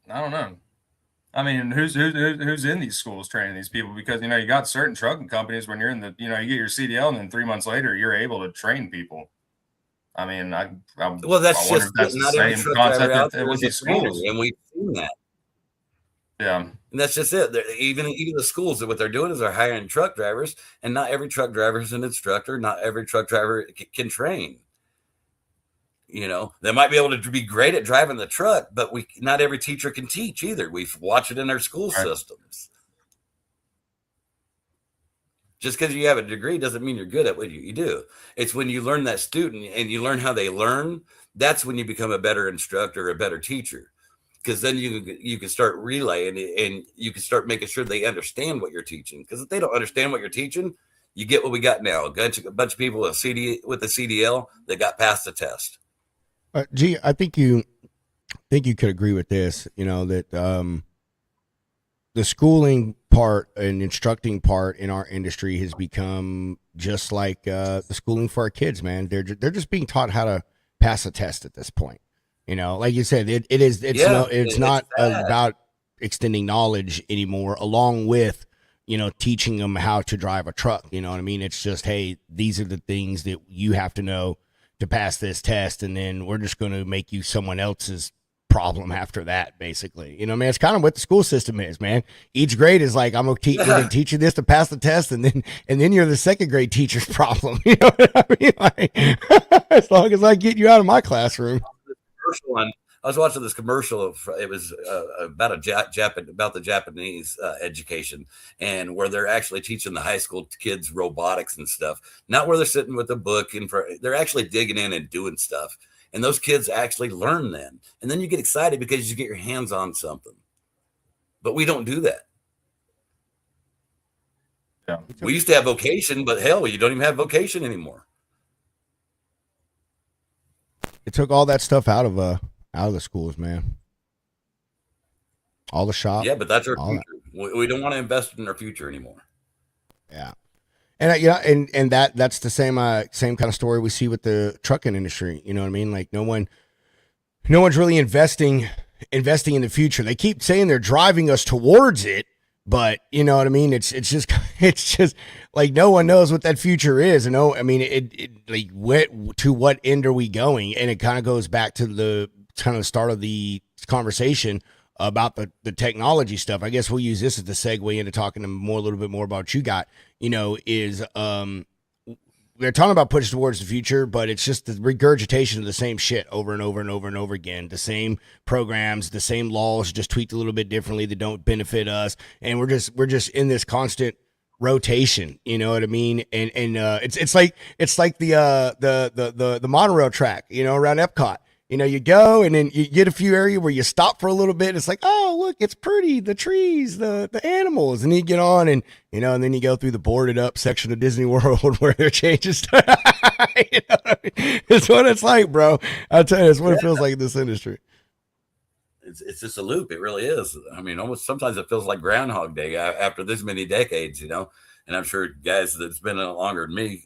C: I don't know. I mean, who's in these schools training these people? Because, you know, you got certain trucking companies when you're in the, you know, you get your CDL and then 3 months later you're able to train people. I mean, that's
F: the same concept
C: with these schools,
F: and we've seen that.
C: Yeah,
F: and that's just it. Even the schools, what they're doing is they're hiring truck drivers, and not every truck driver is an instructor. Not every truck driver can train. You know, they might be able to be great at driving the truck, but not every teacher can teach either. We've watched it in our school systems. Just because you have a degree doesn't mean you're good at what you do. It's when you learn that student and you learn how they learn, that's when you become a better instructor, a better teacher. Because then you can start relaying and you can start making sure they understand what you're teaching. Because if they don't understand what you're teaching, you get what we got now. A bunch of people with a CDL that got past the test.
B: Gee, I think you could agree with this, you know, that the schooling part and instructing part in our industry has become just like the schooling for our kids, man. They're just being taught how to pass a test at this point. You know, like you said, it's not about extending knowledge anymore, along with, you know, teaching them how to drive a truck. You know what I mean? It's just, hey, these are the things that you have to know to pass this test, and then we're just going to make you someone else's problem after that, basically. You know, man, it's kind of what the school system is, man. Each grade is like, we're going to teach you this to pass the test, and then you're the second grade teacher's problem. You know what I mean? Like, as long as I get you out of my classroom.
F: I was watching this commercial. It was about about the Japanese education, and where they're actually teaching the high school kids robotics and stuff. Not where they're sitting with a book they're actually digging in and doing stuff. And those kids actually learn then, and then you get excited because you get your hands on something. But we don't do that.
C: Yeah,
F: we used to have vocation, but hell, you don't even have vocation anymore.
B: It took all that stuff out of Out of the schools, man. All the shop.
F: Yeah, but that's our
B: All that.
F: future. We don't want to invest in our future anymore.
B: Yeah. And and that's the same kind of story we see with the trucking industry. You know what I mean? Like no one's really investing in the future. They keep saying they're driving us towards it, but you know what I mean? It's just like no one knows what that future is. And no, I mean it like to what end are we going? And it kind of goes back to the kind of start of the conversation about the technology stuff. I guess we'll use this as the segue into talking a little bit more about what you got, is they're talking about push towards the future, but it's just the regurgitation of the same shit over and over and over and over again. The same programs, the same laws, just tweaked a little bit differently that don't benefit us. And we're just in this constant rotation, you know what I mean? And it's like the monorail track, around Epcot. You go and then you get a few areas where you stop for a little bit. It's like, oh, look, it's pretty. The trees, the animals. And then you get on and then you go through the boarded up section of Disney World where they're changing stuff. It's what it's like, bro. I'll tell you, it's what it feels like in this industry.
F: It's just a loop. It really is. I mean, almost sometimes it feels like Groundhog Day after this many decades, and I'm sure guys that's been in it longer than me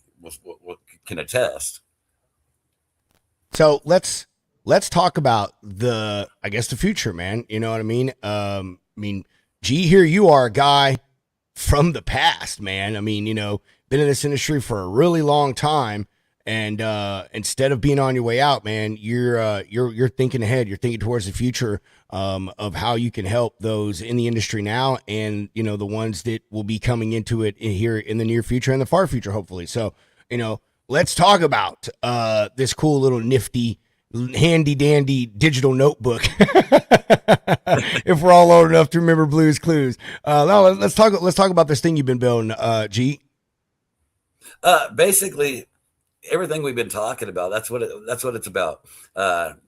F: can attest.
B: So let's talk about the future, man. You know what I mean? G, here you are a guy from the past, man. I mean, been in this industry for a really long time, and instead of being on your way out, man, you're thinking ahead. You're thinking towards the future of how you can help those in the industry now, and the ones that will be coming into it here in the near future and the far future, hopefully. So, let's talk about this cool little nifty, handy dandy digital notebook. If we're all old enough to remember Blue's Clues. No, let's talk about this thing you've been building, G.
F: Basically everything we've been talking about, that's what it's about.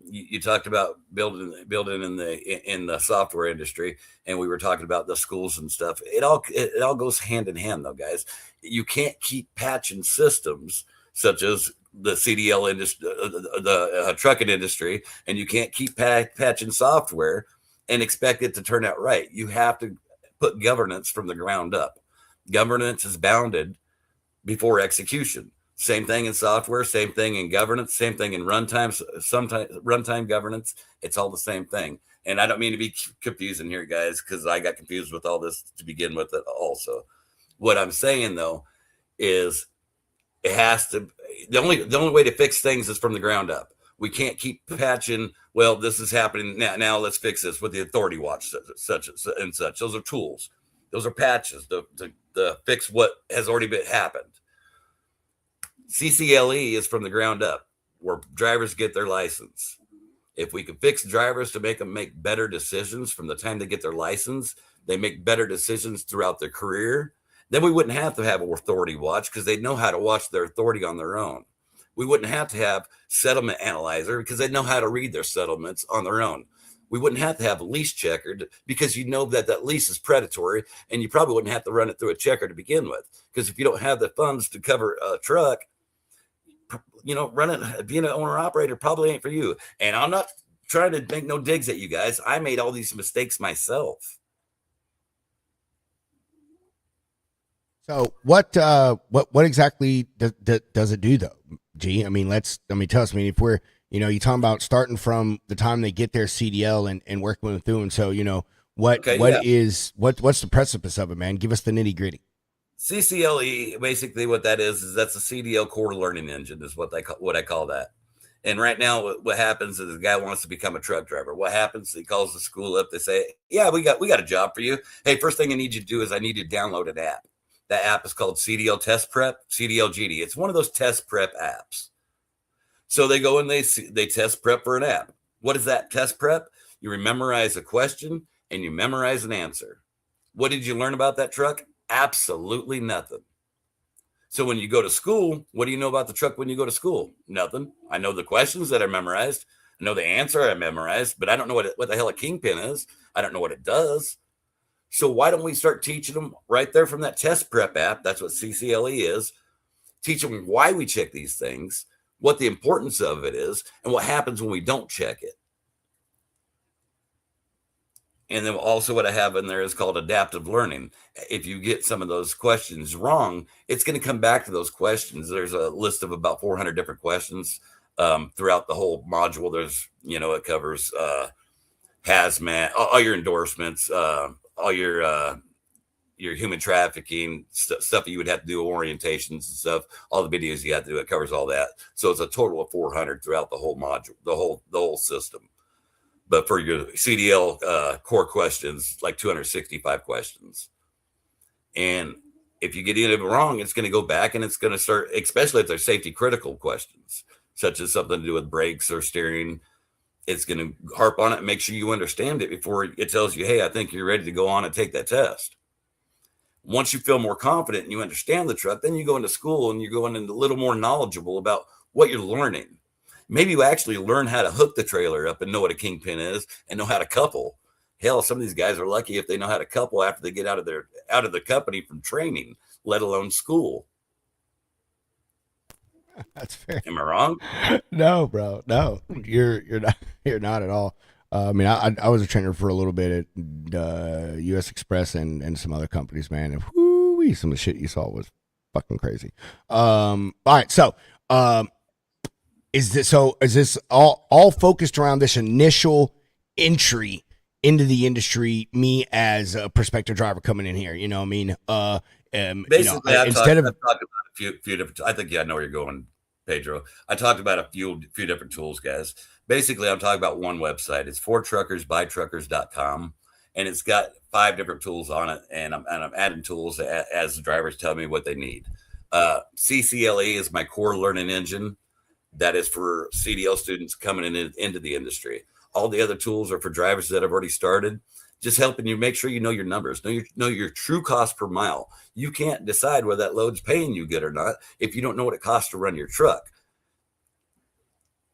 F: You talked about building in the software industry, and we were talking about the schools and stuff. It all goes hand in hand though, guys. You can't keep patching systems such as the CDL industry, the trucking industry, and you can't keep patching software and expect it to turn out right. You have to put governance from the ground up. Governance is bounded before execution. Same thing in software, same thing in governance, same thing in runtime. Sometimes runtime governance, it's all the same thing. And I don't mean to be confusing here, guys, because I got confused with all this to begin with it also. What I'm saying though is it has to. The only way to fix things is from the ground up. We can't keep patching. Well, this is happening now. Now let's fix this with the authority watch, such and such. Those are tools. Those are patches to fix what has already happened. CCLE is from the ground up, where drivers get their license. If we can fix drivers to make them make better decisions from the time they get their license, they make better decisions throughout their career, then we wouldn't have to have an authority watch because they'd know how to watch their authority on their own. We wouldn't have to have settlement analyzer because they'd know how to read their settlements on their own. We wouldn't have to have a lease checker because you know that lease is predatory, and you probably wouldn't have to run it through a checker to begin with. Because if you don't have the funds to cover a truck, being an owner operator probably ain't for you. And I'm not trying to make no digs at you guys. I made all these mistakes myself.
B: So what exactly does it do though, G? I mean, tell us. I mean, if we're, you're talking about starting from the time they get their CDL and working with them. So, what's the precipice of it, man? Give us the nitty gritty.
F: CCLE, basically what that is that's a CDL core learning engine is what I call that. And right now what happens is the guy wants to become a truck driver. What happens? He calls the school up. They say, yeah, we got a job for you. Hey, first thing I need you to do is I need you to download an app. That app is called CDL Test Prep, CDL GD. It's one of those test prep apps. So they go and they test prep for an app. What is that test prep? You memorize a question and you memorize an answer. What did you learn about that truck? Absolutely nothing. So when you go to school, what do you know about the truck when you go to school? Nothing. I know the questions that I memorized. I know the answer I memorized, but I don't know what the hell a kingpin is. I don't know what it does. So why don't we start teaching them right there from that test prep app? That's what CCLE is. Teach them why we check these things, what the importance of it is, and what happens when we don't check it. And then also what I have in there is called adaptive learning. If you get some of those questions wrong, it's going to come back to those questions. There's a list of about 400 different questions throughout the whole module. There's, it covers hazmat, all your endorsements, all your human trafficking stuff that you would have to do, orientations and stuff, all the videos you have to do. It covers all that. So it's a total of 400 throughout the whole module, the whole system. But for your CDL core questions, like 265 questions. And if you get it wrong, it's going to go back and it's going to start, especially if they're safety critical questions, such as something to do with brakes or steering. It's going to harp on it and make sure you understand it before it tells you, hey, I think you're ready to go on and take that test. Once you feel more confident and you understand the truck, then you go into school and you're going into a little more knowledgeable about what you're learning. Maybe you actually learn how to hook the trailer up and know what a kingpin is and know how to couple. Hell, some of these guys are lucky if they know how to couple after they get out of the company from training, let alone school.
B: That's fair.
F: Am I wrong?
B: No, bro. No, you're not at all. I mean, I was a trainer for a little bit at U.S. Express and some other companies, man. And whoo, some of the shit you saw was fucking crazy. All right, so is this all focused around this initial entry into the industry? Me as a prospective driver coming in here, you know what I mean?
F: Basically, I've talked about a few different. I think I know where you're going, Pedro. I talked about a few different tools, guys. Basically, I'm talking about one website. It's fortruckersbytruckers.com, and it's got 5 different tools on it. And I'm adding tools as the drivers tell me what they need. CCLE is my core learning engine. That is for CDL students coming into the industry. All the other tools are for drivers that have already started, just helping you make sure you know your numbers, know your true cost per mile. You can't decide whether that load's paying you good or not if you don't know what it costs to run your truck.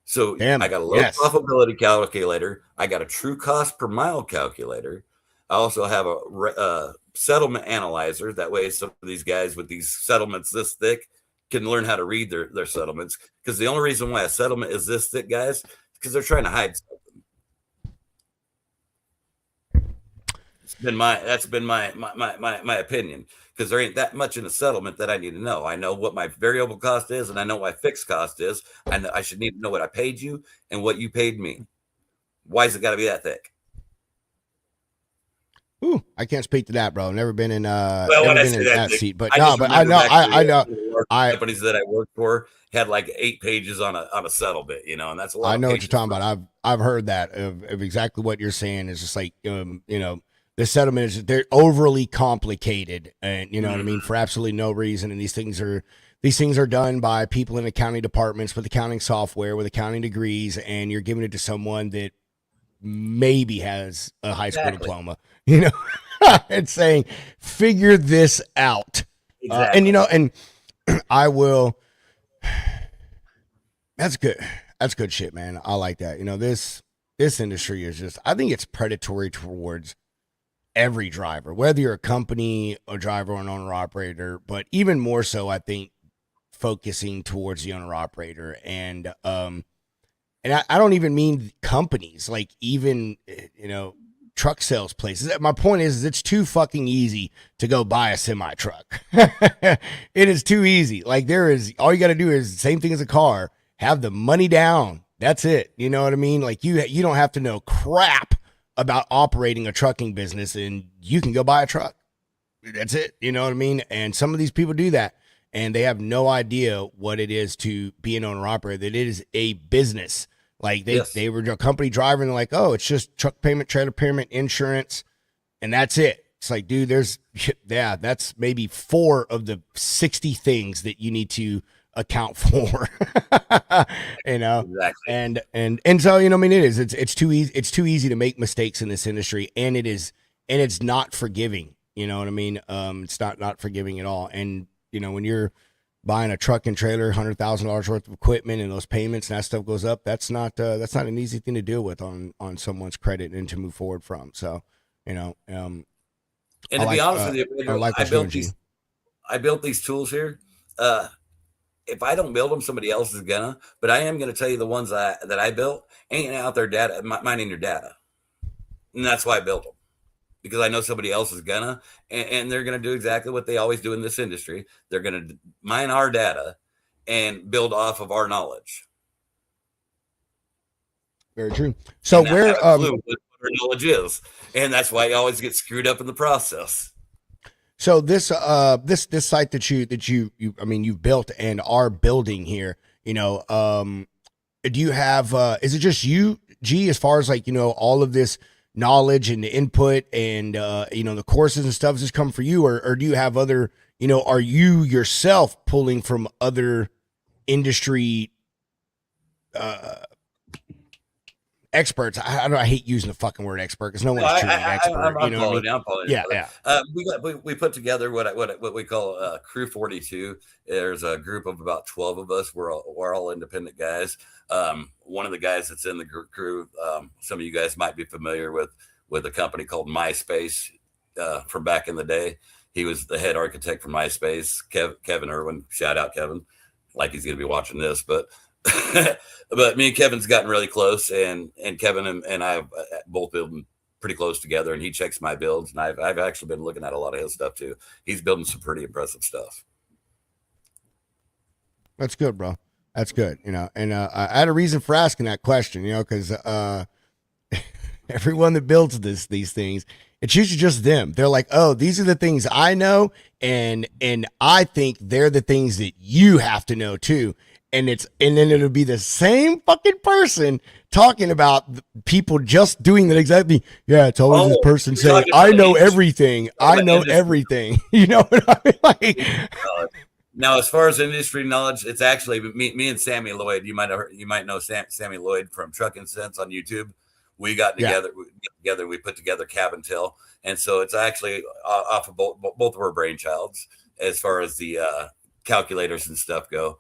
F: So I got a load profitability calculator. I got a true cost per mile calculator. I also have a settlement analyzer. That way, some of these guys with these settlements this thick can learn how to read their settlements. Because the only reason why a settlement is this thick, guys, is because they're trying to hide something. That's been my opinion, because there ain't that much in a settlement that I need to know. I know what my variable cost is, and I know what my fixed cost is. I should need to know what I paid you and what you paid me. Why is it got to be that thick?
B: Ooh, I can't speak to that, bro. Never been in
F: that
B: seat, but I know
F: companies that I worked for had like 8 pages on a settlement, and that's a lot.
B: I know what you're talking about. I've heard that of exactly what you're saying. Is just like the settlement is they're overly complicated, and you know what I mean, for absolutely no reason. And these things are done by people in accounting departments with accounting software with accounting degrees, and you're giving it to someone that maybe has a high school diploma, and saying, figure this out.
F: Exactly.
B: And I will, that's good. That's good shit, man. I like that. This industry is just, I think it's predatory towards every driver, whether you're a company, a driver, or an owner operator, but even more so, I think, focusing towards the owner operator. And I don't even mean companies, like even, truck sales places. My point is it's too fucking easy to go buy a semi truck. It is too easy. Like all you got to do is same thing as a car, have the money down. That's it. You know what I mean? Like you don't have to know crap about operating a trucking business, and you can go buy a truck. That's it. You know what I mean? And some of these people do that, and they have no idea what it is to be an owner operator, that it is a business. Like they were a company driver, and they're like, oh, it's just truck payment, trailer payment, insurance, and that's it. It's like, dude, that's maybe 4 of the 60 things that you need to account for.
F: Exactly.
B: And so, I mean, it's too easy. It's too easy to make mistakes in this industry, and it's not forgiving. You know what I mean? It's not forgiving at all. And when you're buying a truck and trailer, $100,000 worth of equipment, and those payments and that stuff goes up, that's not an easy thing to deal with on someone's credit and to move forward from. So,
F: and to be honest with you, Pedro, I built these tools here. If I don't build them, somebody else is gonna. But I am gonna tell you the ones that I built ain't out there mining your data, and that's why I built them. because I know somebody else is gonna, and they're gonna do exactly what they always do in this industry. They're gonna mine our data and build off of our knowledge.
B: Very true. So
F: And I
B: where
F: have a clue what our knowledge is, and that's why you always get screwed up in the process.
B: so this this site that you I mean you've built and are building here, you know, do you have is it just you, G, as far as like, you know, all of this knowledge and the input and you know, the courses and stuff just come for you, or do you have other, you know, are you yourself pulling from other industry experts? I hate using the fucking word expert because no one's truly an expert. You know what I mean?
F: I'm following
B: Yeah,
F: you,
B: yeah.
F: we put together what we call Crew 42. There's a group of about 12 of us. We're all independent guys. One of the guys that's in the crew, some of you guys might be familiar with a company called MySpace from back in the day. He was the head architect for MySpace. Kevin Irwin, shout out Kevin, like he's going to be watching this, but. But me and Kevin's gotten really close, and Kevin and I have both building pretty close together, and he checks my builds, and I've actually been looking at a lot of his stuff too. He's building some pretty impressive stuff.
B: That's good, bro. That's good. You know, and I had a reason for asking that question, you know, because everyone that builds these things, it's usually just them. They're like, oh, these are the things I know, and I think they're the things that you have to know too. And then it'll be the same fucking person talking about people just doing that exactly. Yeah, it's always this person saying, I know everything. I know everything. You know what I mean? Like,
F: now, as far as industry knowledge, it's actually me and Sammy Lloyd. You might know Sammy Lloyd from Trucking Sense on YouTube. We got together. We put together Cabin Tail, and so it's actually off of both of our brainchilds as far as the calculators and stuff go.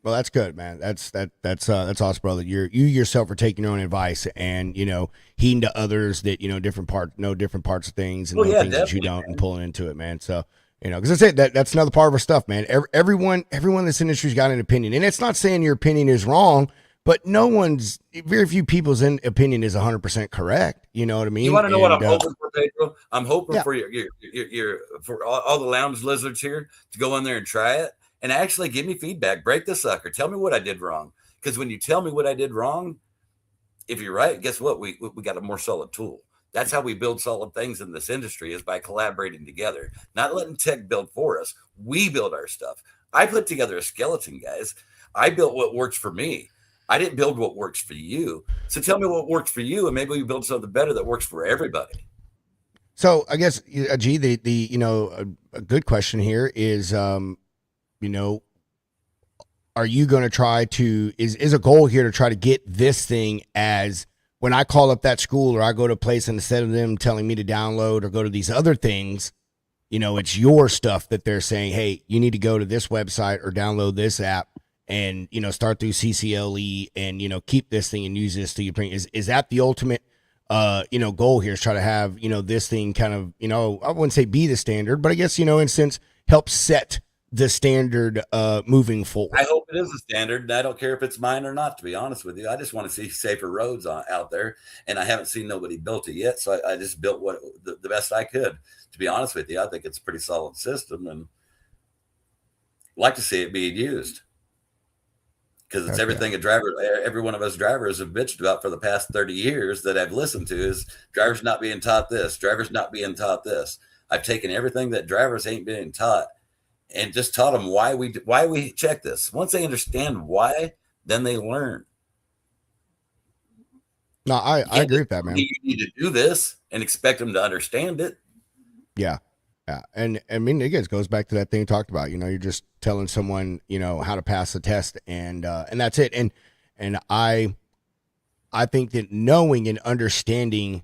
B: Well, that's good, man. That's awesome, brother. You yourself are taking your own advice and, you know, heeding to others that, you know, different parts of things and things that you don't, man, and pulling into it, man. So, you know, because that's another part of our stuff, man. Everyone in this industry's got an opinion, and it's not saying your opinion is wrong, but very few people's opinion is 100% correct. You know what I mean?
F: You want to know what I'm hoping for, Pedro? I'm hoping for your for all the lounge lizards here to go in there and try it. And actually give me feedback, break the sucker, tell me what I did wrong. Because when you tell me what I did wrong, if you're right, guess what? We got a more solid tool. That's how we build solid things in this industry, is by collaborating together, not letting tech build for us. We build our stuff. I put together a skeleton, guys. I built what works for me. I didn't build what works for you. So tell me what works for you, and maybe we build something better that works for everybody.
B: So I guess, G, the you know, a good question here is, you know, are you going to try to, is a goal here to try to get this thing as, when I call up that school or I go to a place, and instead of them telling me to download or go to these other things, you know, it's your stuff that they're saying, hey, you need to go to this website or download this app and, you know, start through CCLE and, you know, keep this thing and use this to your brain. Is that the ultimate, you know, goal here, is try to have, you know, this thing kind of, you know, I wouldn't say be the standard, but I guess, you know, in a sense, help set the standard moving forward.
F: I hope it is a standard, and I don't care if it's mine or not, to be honest with you. I just want to see safer roads out there, and I haven't seen nobody built it yet, so I just built what the best I could. To be honest with you, I think it's a pretty solid system, and I'd like to see it being used, because it's everything a driver, every one of us drivers have bitched about for the past 30 years that I've listened to, is drivers not being taught this, drivers not being taught this. I've taken everything that drivers ain't being taught and just taught them why we check this. Once they understand why, then they learn.
B: No, I agree with that, man.
F: You need to do this and expect them to understand it.
B: Yeah. Yeah. And I mean, again, it goes back to that thing you talked about. You know, you're just telling someone, you know, how to pass the test, and that's it. And I think that knowing and understanding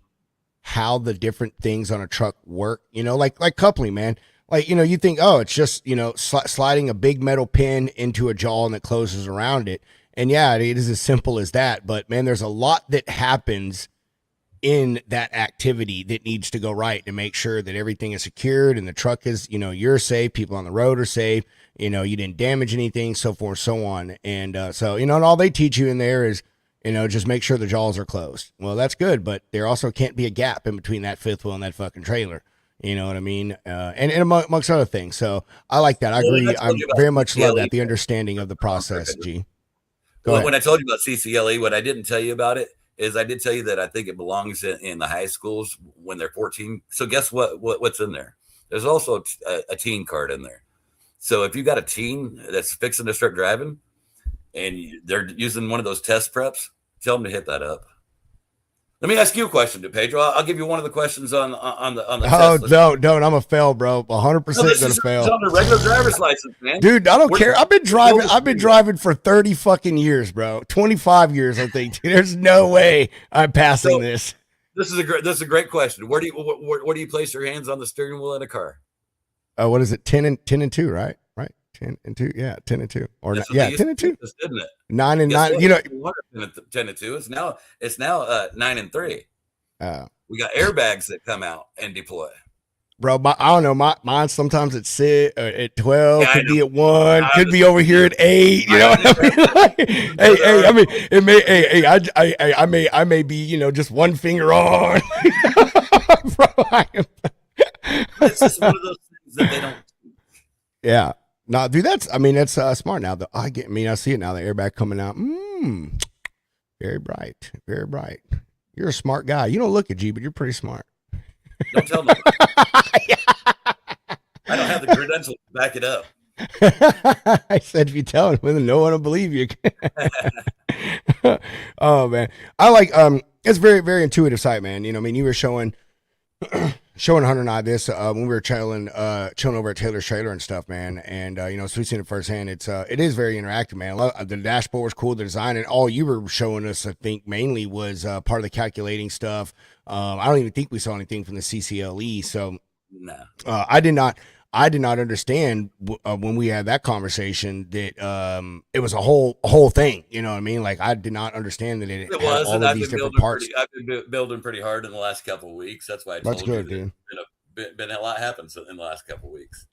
B: how the different things on a truck work, you know, like coupling, man. Like, you know, you think, oh, it's just, you know, sliding a big metal pin into a jaw and it closes around it. And yeah, it is as simple as that. But man, there's a lot that happens in that activity that needs to go right to make sure that everything is secured and the truck is, you know, you're safe, people on the road are safe, you know, you didn't damage anything, so forth, so on. And so, you know, and all they teach you in there is, Just make sure the jaws are closed. Well, that's good, but there also can't be a gap in between that fifth wheel and that fucking trailer. You know what I mean? And amongst other things. So I like that. I agree. I very much love that. The understanding of the process, G.
F: When I told you about CCLE, what I didn't tell you about it is I did tell you that I think it belongs in the high schools when they're 14. So guess what's in there? There's also a teen card in there. So if you got a teen that's fixing to start driving and they're using one of those test preps, tell them to hit that up. Let me ask you a question, Pedro. I'll give you one of the questions on the
B: Oh,
F: test.
B: don't. I'm a fail, bro. 100% gonna fail.
F: It's on the regular driver's license, man.
B: Dude, I don't care. I've been driving for 30 fucking years, bro. 25 years, I think. There's no way I'm passing this.
F: This is a great question. Where do you place your hands on the steering wheel in a car?
B: What is it? 10 and 2, right? 10 and 2. Yeah, 10 and 2. Or 10 and 2.
F: Isn't it?
B: 9 and 9.
F: 10 and 2. It's now 9 and 3. We got airbags that come out and deploy.
B: Bro, I don't know. Mine sometimes at 6, at 12,
F: Yeah,
B: could be at 1, could be over here at 8. You know what I mean? Hey, I mean, it may. Hey, I may be, just one finger on. Bro,
F: It's just one of those things that they don't.
B: Yeah. No, dude, that's smart now. I see it now. The airbag coming out. Very bright. Very bright. You're a smart guy. You don't look at G, but you're pretty smart.
F: Don't tell them. I don't have the credentials to back it up.
B: I said, if you tell them, no one will believe you. Oh man, I like it's very, very intuitive site, man. You were showing Hunter and I this when we were chilling over at Taylor's trailer and stuff, man. And so we've seen it firsthand. It is very interactive, man. The dashboard was cool, the design, and all you were showing us, I think, mainly was part of the calculating stuff. I don't even think we saw anything from the CCLE. So
F: no,
B: I did not understand when we had that conversation that it was a whole thing. You know what I mean? Like, I did not understand that it had
F: was,
B: all of these different parts.
F: I've been building pretty hard in the last couple of weeks. That's why I told you
B: dude.
F: Been a lot happens in the last couple of weeks.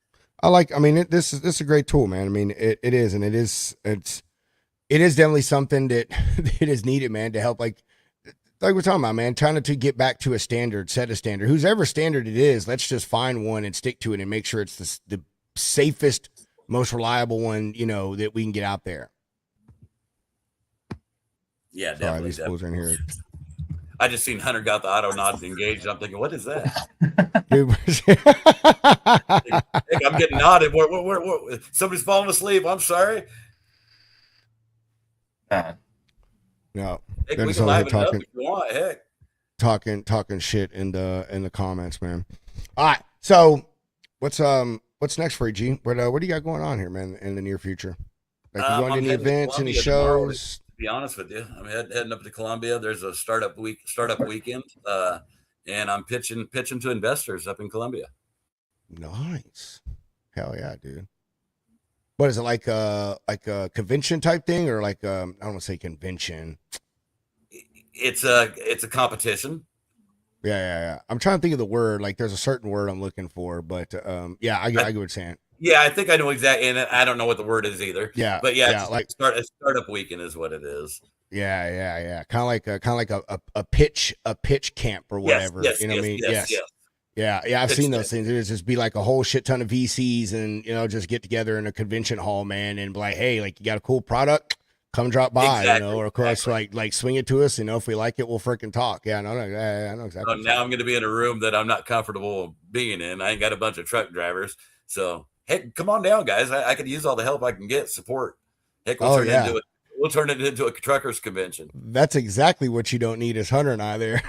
B: This is a great tool, man. I mean, it is, and it is definitely something that it is needed, man, to help like we're talking about, man, trying to get back to a standard, set a standard. Whoever standard it is, let's just find one and stick to it and make sure it's the safest, most reliable one, that we can get out there.
F: Yeah, definitely.
B: These fools are in here.
F: I just seen Hunter got the auto nods engaged. I'm thinking, what is that? I'm getting nodded. Somebody's falling asleep. I'm sorry.
B: No.
F: Heck, we can liven it up if you want. Heck.
B: Talking shit in the comments, man. All right. So what's next for you, G? What do you got going on here, man, in the near future? Like, you going to any events, any shows?
F: To be honest with you, I'm heading up to Columbia. There's a startup weekend, and I'm pitching to investors up in Columbia.
B: Nice. Hell yeah, dude. What is it, like a convention type thing, or like I don't want to say convention?
F: It's a competition.
B: Yeah. I'm trying to think of the word. Like, there's a certain word I'm looking for, but I get what you're saying.
F: Yeah, I think I know exactly, and I don't know what the word is either.
B: Yeah,
F: but yeah, like a startup weekend is what it is.
B: Yeah. Kind of like a pitch camp or whatever.
F: Yes,
B: you know what I mean?
F: Yes.
B: Yeah. I've seen those things. It'd just be like a whole shit ton of VCs and just get together in a convention hall, man, and be like, hey, like, you got a cool product, come drop by, or of course, like swing it to us. If we like it, we'll freaking talk. Yeah, I know exactly.
F: So now I'm going to be in a room that I'm not comfortable being in. I ain't got a bunch of truck drivers, so hey, come on down, guys. I could use all the help I can get, support. Heck, we'll turn it into a truckers convention.
B: That's exactly what you don't need is Hunter and I there.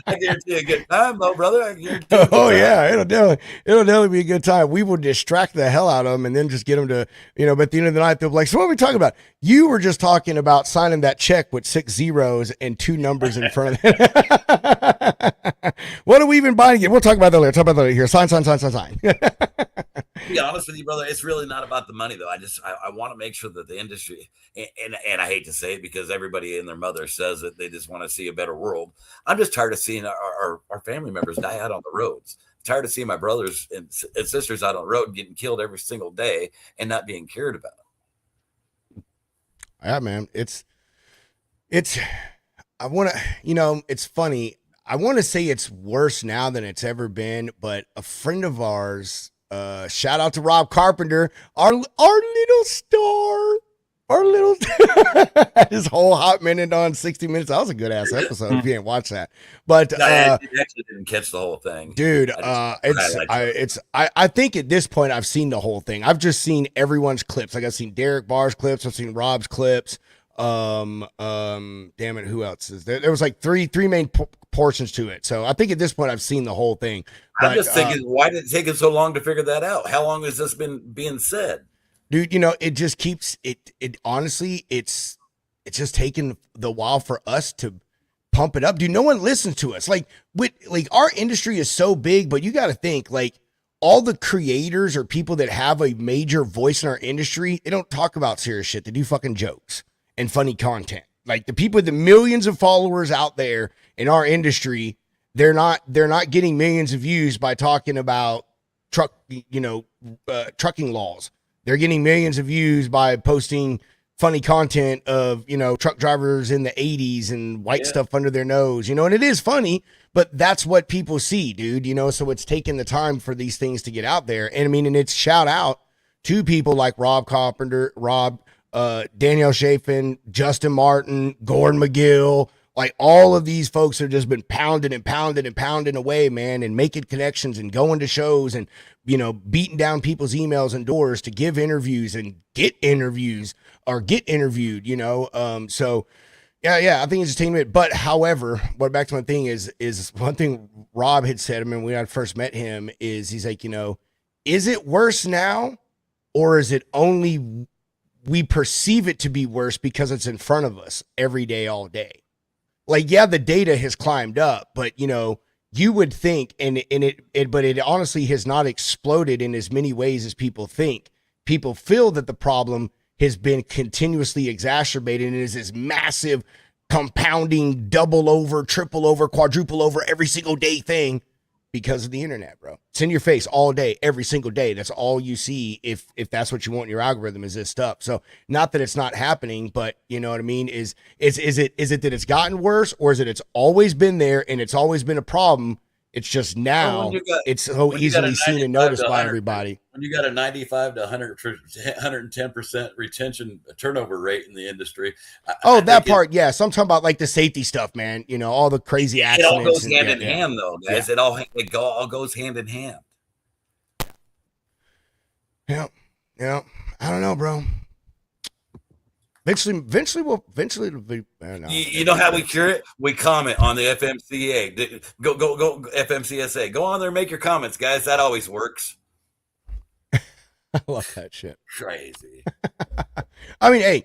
F: I guarantee a good time, though, brother.
B: Yeah, it'll definitely be a good time. We will distract the hell out of them and then just get them to, but at the end of the night, they'll be like, so what are we talking about? You were just talking about signing that check with 6 zeros and 2 numbers in front of it. What are we even buying it? We'll talk about that later. Here. Sign.
F: To be honest with you, brother, it's really not about the money, though. I want to make sure that the industry, and I hate to say it because everybody and their mother says that they just want to see a better world. I'm just tired of seeing our family members die out on the roads. I'm tired of seeing my brothers and sisters out on the road getting killed every single day and not being cared about.
B: Yeah, man. It's I want to, it's funny. I want to say it's worse now than it's ever been, but a friend of ours, shout out to Rob Carpenter, our little star, our little his whole hot minute on 60 Minutes. That was a good ass episode if you didn't watch that. But
F: I actually didn't catch the whole thing,
B: dude. I think at this point I've seen the whole thing. I've just seen everyone's clips. Like I've seen Derek Barr's clips. I've seen Rob's clips. Damn it, who else is there? There was like three main portions to it. So I think at this point I've seen the whole thing. But,
F: I'm just thinking, why did it take us so long to figure that out? How long has this been being said?
B: Dude, it just keeps it honestly, it's just taking the while for us to pump it up. Dude, no one listens to us. Like our industry is so big, but you got to think like all the creators or people that have a major voice in our industry, they don't talk about serious shit. They do fucking jokes and funny content. Like the people with the millions of followers out there in our industry, they're not getting millions of views by talking about trucking laws. They're getting millions of views by posting funny content of, truck drivers in the 80s and white stuff under their nose, and it is funny, but that's what people see, dude, so it's taking the time for these things to get out there. And I mean, and it's shout out to people like Rob Carpenter, Danielle Chafin, Justin Martin, Gordon McGill, like all of these folks have just been pounding and pounding and pounding away, man, and making connections and going to shows and, beating down people's emails and doors to give interviews and get interviews or get interviewed, so yeah, I think it's entertainment. But however, what back to my thing is one thing Rob had said, when I first met him is he's like, is it worse now or is it only we perceive it to be worse because it's in front of us every day, all day? Like, yeah, the data has climbed up, but you would think, but it honestly has not exploded in as many ways as people think. People feel that the problem has been continuously exacerbated and is this massive compounding double over, triple over, quadruple over every single day thing because of the internet, bro. It's in your face all day, every single day. That's all you see if that's what you want in your algorithm is this stuff. So not that it's not happening, but you know what I mean? Is it that it's gotten worse or is it it's always been there and it's always been a problem? It's just now it's so easily seen and noticed by everybody.
F: When you got a 95 to 110% retention turnover rate in the industry.
B: That part, yeah. So I'm talking about like the safety stuff, man. All the crazy accidents.
F: It all goes hand in hand, though, guys. Yeah. It all goes hand in hand.
B: Yeah. I don't know, bro. Eventually it'll be.
F: You know how we cure it? We comment on the FMCA. Go FMCSA. Go on there, and make your comments, guys. That always works.
B: I love that shit.
F: Crazy.
B: I mean, hey,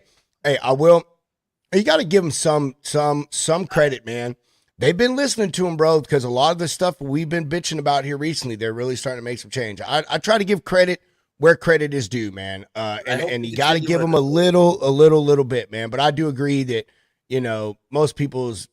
B: I will. You got to give them some credit, man. They've been listening to them, bro, because a lot of the stuff we've been bitching about here recently, they're really starting to make some change. I try to give credit where credit is due, man. And you got to give them a little bit, man. But I do agree that, most people's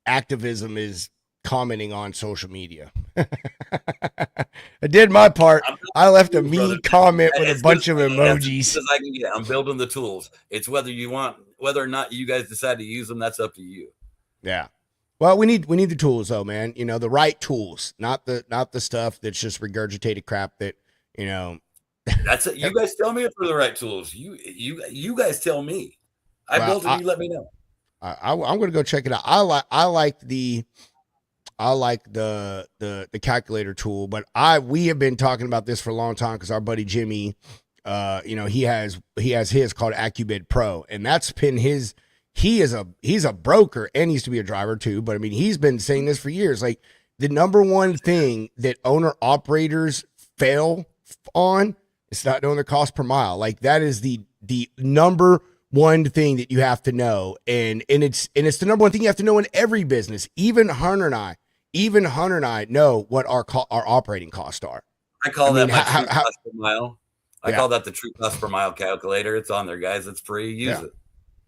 B: activism is commenting on social media. I did my part. I left a mean comment with a bunch of emojis.
F: As I can get. I'm building the tools. It's whether or not you guys decide to use them, that's up to you.
B: Yeah. Well, we need the tools though, man. The right tools, not the stuff that's just regurgitated crap that,
F: That's it. You guys tell me if they're the right tools. You guys tell me. I built it. You let me know.
B: I'm going to go check it out. I like the calculator tool, but we have been talking about this for a long time because our buddy Jimmy, he has his called AccuBid Pro, and that's been his. He's a broker and he used to be a driver too, but I mean he's been saying this for years. Like the number one thing that owner operators fail on. It's not knowing their cost per mile. Like that is the number one thing that you have to know. And it's the number one thing you have to know in every business. Even Hunter and I know what our operating costs are.
F: I call that my true cost per mile. I call that the true cost per mile calculator. It's on there, guys. It's free. Use it.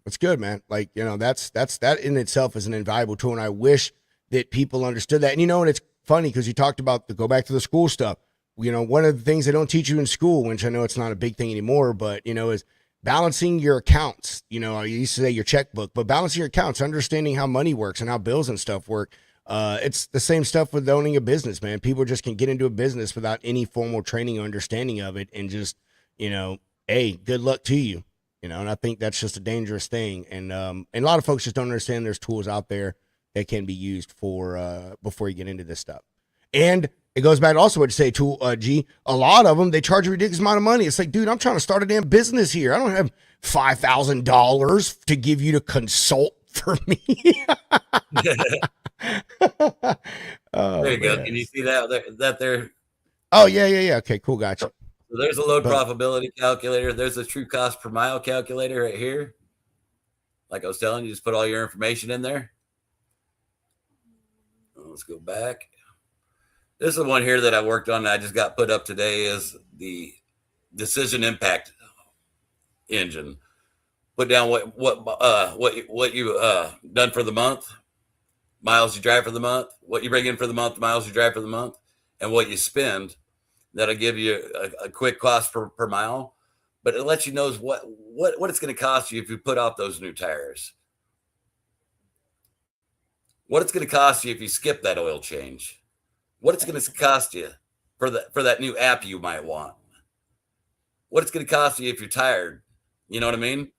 B: It's good, man. Like, that in itself is an invaluable tool. And I wish that people understood that. And and it's funny because you talked about go back to the school stuff. One of the things they don't teach you in school, which I know it's not a big thing anymore, but is balancing your accounts. You know, I used to say your checkbook, but balancing your accounts, understanding how money works and how bills and stuff work. It's the same stuff with owning a business, man. People just can get into a business without any formal training or understanding of it, and just, you know, hey, good luck to you. You know, and I think that's just a dangerous thing. And a lot of folks just don't understand there's tools out there that can be used for before you get into this stuff. And it goes back to also what you say, too, G. A lot of them, they charge a ridiculous amount of money. It's like, dude, I'm trying to start a damn business here. I don't have $5,000 to give you to consult for me. Oh,
F: there you go.
B: man.
F: Can you see that there?
B: Oh, yeah. Okay, cool. Gotcha.
F: So there's a load profitability calculator. There's a true cost per mile calculator right here. Like I was telling you, just put all your information in there. Let's go back. This is the one here that I worked on that I just got put up today, is the decision impact engine. Put down what you done for the month, miles you drive for the month, what you bring in for the month, miles you drive for the month, and what you spend. That'll give you a quick cost per mile, but it lets you know what it's going to cost you if you put out those new tires. What it's going to cost you if you skip that oil change. What it's going to cost you for that new app you might want. What it's going to cost you if you're tired. You know what I mean?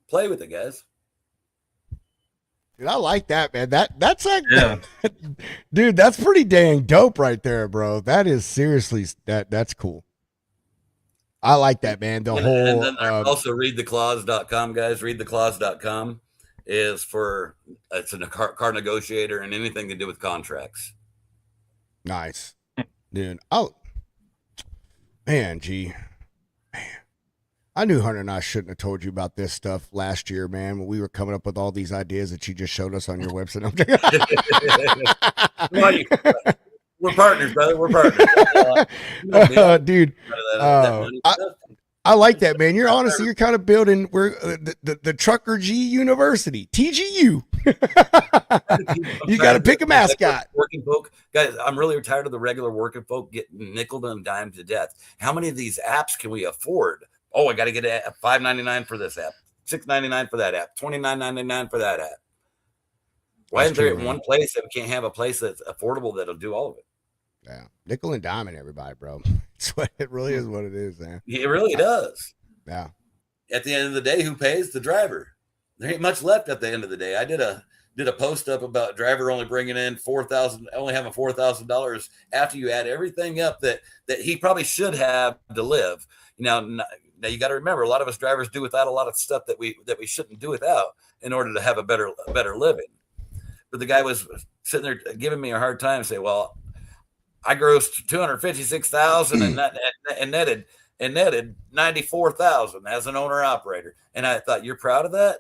F: Play with it, guys.
B: Dude, I like that, man. That's like,
C: Yeah.
B: dude, that's pretty dang dope right there, bro. That is seriously, that's cool. I like that, man. The whole.
F: And then also readtheclause.com, guys. Readtheclause.com is it's a car negotiator and anything to do with contracts.
B: Nice, dude. Oh, man, G. Man, I knew Hunter and I shouldn't have told you about this stuff last year, man, when we were coming up with all these ideas that you just showed us on your website.
F: We're partners, brother. We're partners.
B: Dude, I like that, man. You're honestly, you're kind of building the Trucker G University, TGU. You got to pick a mascot.
F: Working folk, guys, I'm really tired of the regular working folk getting nickel and dime to death. How many of these apps can we afford? Oh, I got to get $5.99 for this app, $6.99 for that app, $29.99 for that app. Why isn't there one place that we can't have a place that's affordable that'll do all of it?
B: Yeah, nickel and diamond, everybody, bro. It's what it really is. What it is, man.
F: It really does.
B: Yeah.
F: At the end of the day, who pays? The driver. There ain't much left at the end of the day. I did a post up about driver only bringing in only having $4,000 after you add everything up that he probably should have to live. Now you got to remember, a lot of us drivers do without a lot of stuff that we shouldn't do without in order to have a better living. But the guy was sitting there giving me a hard time, say, well, I grossed $256,000 and netted $94,000 as an owner operator. And I thought, you're proud of that?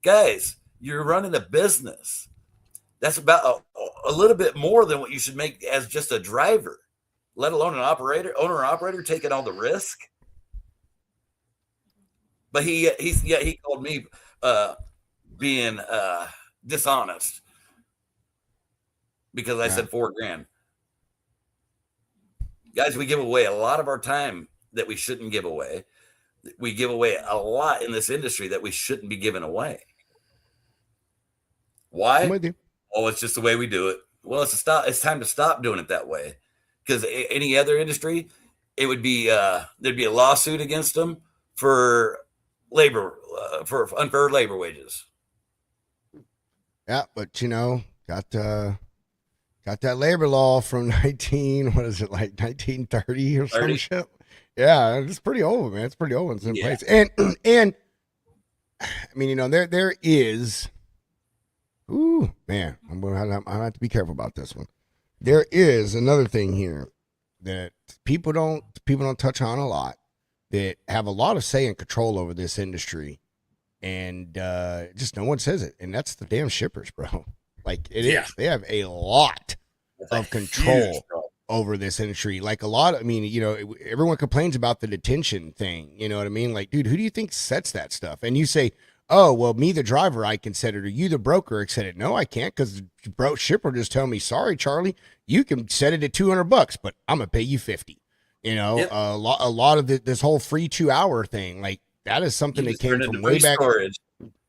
F: Guys, you're running a business. That's about a little bit more than what you should make as just a driver, let alone an owner operator taking all the risk. But he called me being dishonest because I said $4,000. Guys, we give away a lot of our time that we shouldn't give away. We give away a lot in this industry that we shouldn't be giving away. Why?
B: I'm with you.
F: Oh, it's just the way we do it. Well, it's time to stop doing it that way. Because any other industry, it would be there'd be a lawsuit against them for for unfair labor wages.
B: Yeah, but got that labor law from 1930 or some shit. Yeah, it's pretty old, man. It's pretty old. It's in place. And I mean, there is. Ooh, man, I'm gonna have to be careful about this one. There is another thing here that people don't touch on a lot, that have a lot of say and control over this industry, and just no one says it, and that's the damn shippers, bro. Like it is. They have a lot of control over this industry. Like everyone complains about the detention thing. You know what I mean? Like, dude, who do you think sets that stuff? And you say, oh, well, me, the driver, I can set it, or you, the broker, I set it. No, I can't, because the shipper just tell me, sorry, Charlie, you can set it at $200, but I'm gonna pay you $50. You know,
F: Yep.
B: a lot of this whole free 2 hour thing, like that is something
F: You
B: that
F: just turn
B: came
F: into
B: from way
F: free
B: back.
F: storage.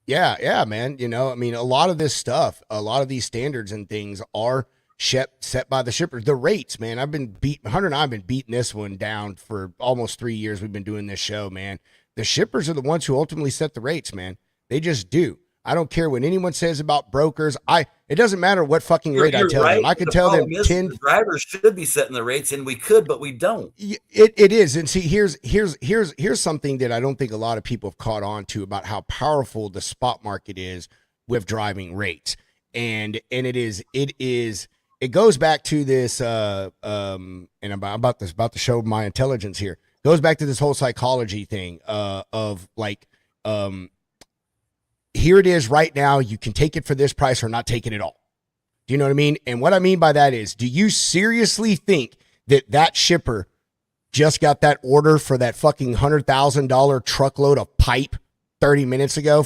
B: Yeah, man. You know, I mean, a lot of this stuff, a lot of these standards and things are set by the shippers. The rates, man. Hunter and I have been beating this one down for almost 3 years. We've been doing this show, man. The shippers are the ones who ultimately set the rates, man. They just do. I don't care what anyone says about brokers. It doesn't matter what fucking rate I
F: You're
B: tell
F: right.
B: them. I
F: but
B: could
F: the
B: tell them
F: problem is
B: 10.
F: the drivers should be setting the rates, and we could, but we don't.
B: It is. And see, here's something that I don't think a lot of people have caught on to about how powerful the spot market is with driving rates. And it goes back to this and I'm about to show my intelligence here. Goes back to this whole psychology thing of like here it is right now, you can take it for this price or not take it at all. Do you know what I mean? And what I mean by that is, do you seriously think that shipper just got that order for that fucking $100,000 truckload of pipe 30 minutes ago?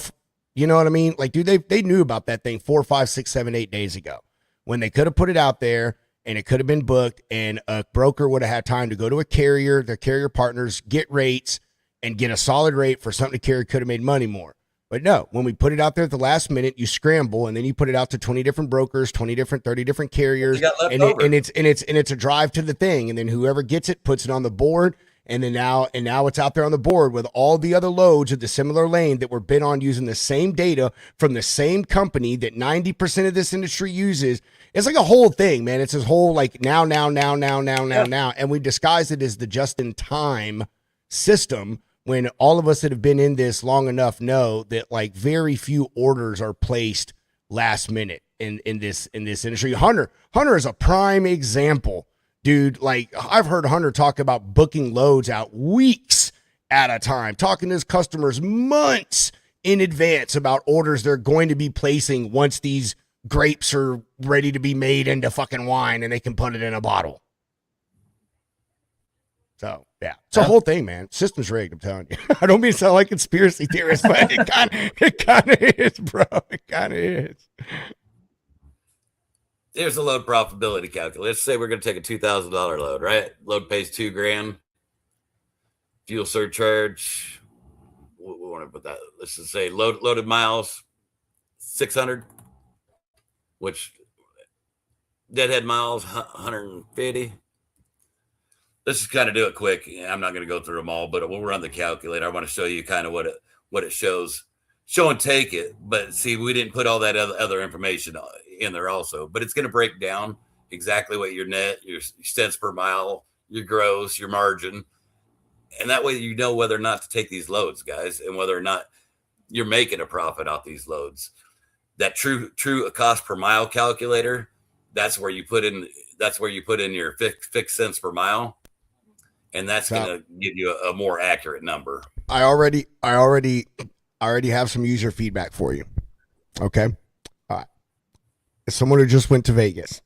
B: You know what I mean? Like, dude, they knew about that thing 4, 5, 6, 7, 8 days ago when they could have put it out there and it could have been booked and a broker would have had time to go to a carrier, their carrier partners, get rates and get a solid rate for something the carrier could have made money more. But no, when we put it out there at the last minute, you scramble and then you put it out to 20 different brokers, 30 different carriers, and it's a drive to the thing. And then whoever gets it puts it on the board. And now it's out there on the board with all the other loads of the similar lane that were bid on using the same data from the same company that 90% of this industry uses. It's like a whole thing, man. It's this whole like now. And we disguise it as the just-in-time system when all of us that have been in this long enough know that like very few orders are placed last minute in this industry. Hunter is a prime example. Dude, like I've heard Hunter talk about booking loads out weeks at a time, talking to his customers months in advance about orders they're going to be placing once these grapes are ready to be made into fucking wine and they can put it in a bottle. So, yeah, it's a whole thing, man. System's rigged, I'm telling you. I don't mean to sound like conspiracy theorist, but it kind of is, bro. It kind of is.
F: Here's the load profitability calculator. Let's say we're going to take a $2,000 load, right? Load pays $2,000. Fuel surcharge. We want to put that. Let's just say loaded miles 600, which deadhead miles 150. Let's just kind of do it quick. I'm not going to go through them all, but we'll run the calculator. I want to show you kind of what it shows. Show and take it, but see, we didn't put all that other information in there also. But it's going to break down exactly what your net, your cents per mile, your gross, your margin, and that way you know whether or not to take these loads, guys, and whether or not you're making a profit off these loads. That true cost per mile calculator, that's where you put in your fixed cents per mile. And that's going to give you a more accurate number.
B: I already have some user feedback for you. Okay. All right. As someone who just went to Vegas,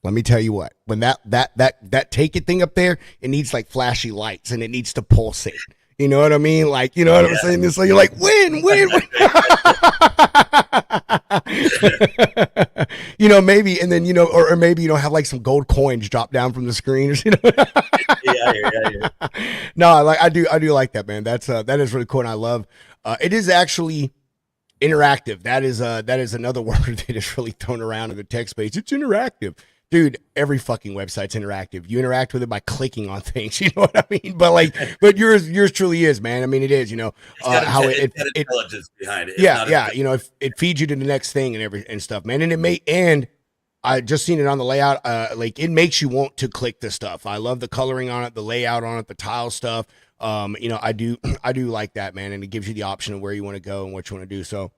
B: let me tell you what, when that take it thing up there, it needs like flashy lights and it needs to pulsate. You know what I mean? Like, you know what I'm saying? So you're like, win. You know, maybe, and then, you know, or maybe, you know, have like some gold coins drop down from the screen, you know? Yeah. No, I do like that, man. That is really cool. And I love, it is actually interactive. That is another word that is really thrown around in the tech space. It's interactive. Dude, every fucking website's interactive. You interact with it by clicking on things. You know what I mean? But yours truly is, man. I mean, it is. You know how it
F: intelligence behind it.
B: Yeah. You know, it feeds you to the next thing and stuff, man. And I just seen it on the layout. Like it makes you want to click the stuff. I love the coloring on it, the layout on it, the tile stuff. You know, I do like that, man. And it gives you the option of where you want to go and what you want to do. So.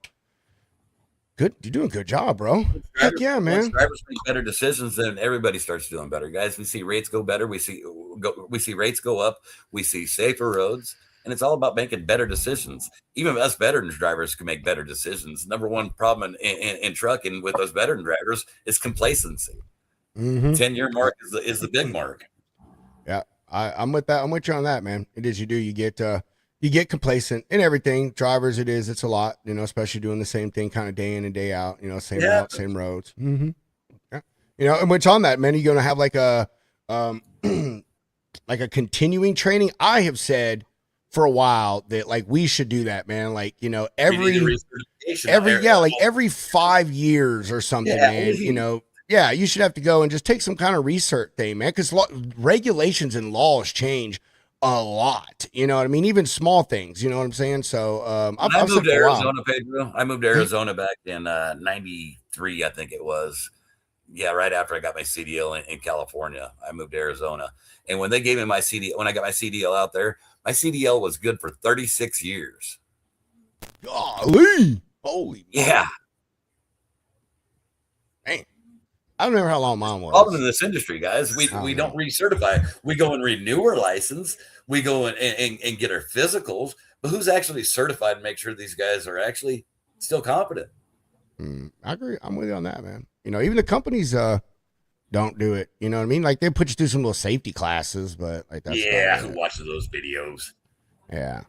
B: Good, you're doing a good job, bro. Heck yeah, man.
F: Drivers make better decisions, then everybody starts doing better, guys. We see rates go better. We see rates go up. We see safer roads, and it's all about making better decisions. Even us veteran drivers can make better decisions. Number one problem in trucking with those veteran drivers is complacency. 10-year mark is the big mark.
B: Yeah, I'm with that. I'm with you on that, man. It is. You do. You get complacent in everything. Drivers, it's a lot, you know, especially doing the same thing kind of day in and day out, you know, same route, same roads. Yeah. You know, and which on that, man, you're going to have like a, a continuing training. I have said for a while that like we should do that, man. Like, you know, every 5 years or something, man. You know, yeah, you should have to go and just take some kind of research thing, man, because regulations and laws change a lot. You know what I mean? Even small things. You know what I'm saying? So
F: I moved to Arizona, Pedro. I moved to Arizona back in '93, I think it was. Yeah, right after I got my CDL in California, I moved to Arizona. And when they gave me my CDL, when I got my CDL out there, my CDL was good for 36 years.
B: Golly. Holy.
F: Yeah.
B: Dang. I don't remember how long mine was.
F: Problem in this industry, guys. We don't recertify. We go and renew our license. We go and get our physicals. But who's actually certified and make sure these guys are actually still competent?
B: I agree. I'm with you on that, man. You know, even the companies don't do it. You know what I mean? Like they put you through some little safety classes, but like that's
F: who watches those videos?
B: Yeah,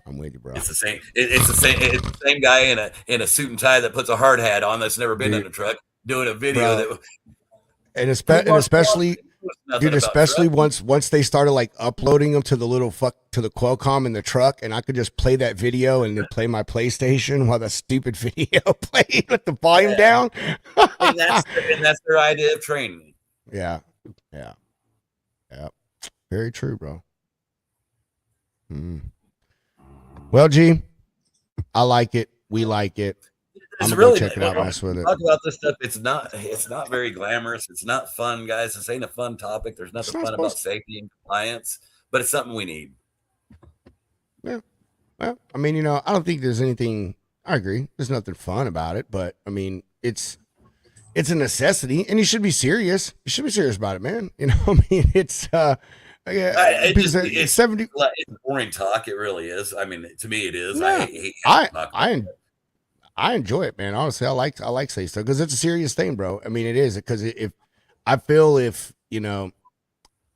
B: I'm with you, bro.
F: It's the same. It's the same guy in a suit and tie that puts a hard hat on that's never been in a truck doing a video that.
B: And especially. Dude, especially once they started like uploading them to the to the Qualcomm in the truck, and I could just play that video and then play my PlayStation while the stupid video played with the volume down.
F: and that's their idea of training.
B: Yeah. Very true, bro. Well, G, I like it. We like it.
F: I'm
B: gonna
F: really
B: check it out, mess with it.
F: Talk about this stuff. It's not very glamorous. It's not fun, guys. This ain't a fun topic. There's nothing fun about safety and compliance, but it's something we need.
B: Yeah. Well, I mean, you know, I don't think there's anything. I agree. There's nothing fun about it, but I mean, it's a necessity, and you should be serious. You should be serious about it, man. You know, I mean, it's
F: it's
B: 70.
F: It's boring talk. It really is. I mean, to me, it is.
B: Yeah. I enjoy it, man. Honestly, I like say stuff because it's a serious thing, bro. I mean, it is because if you know,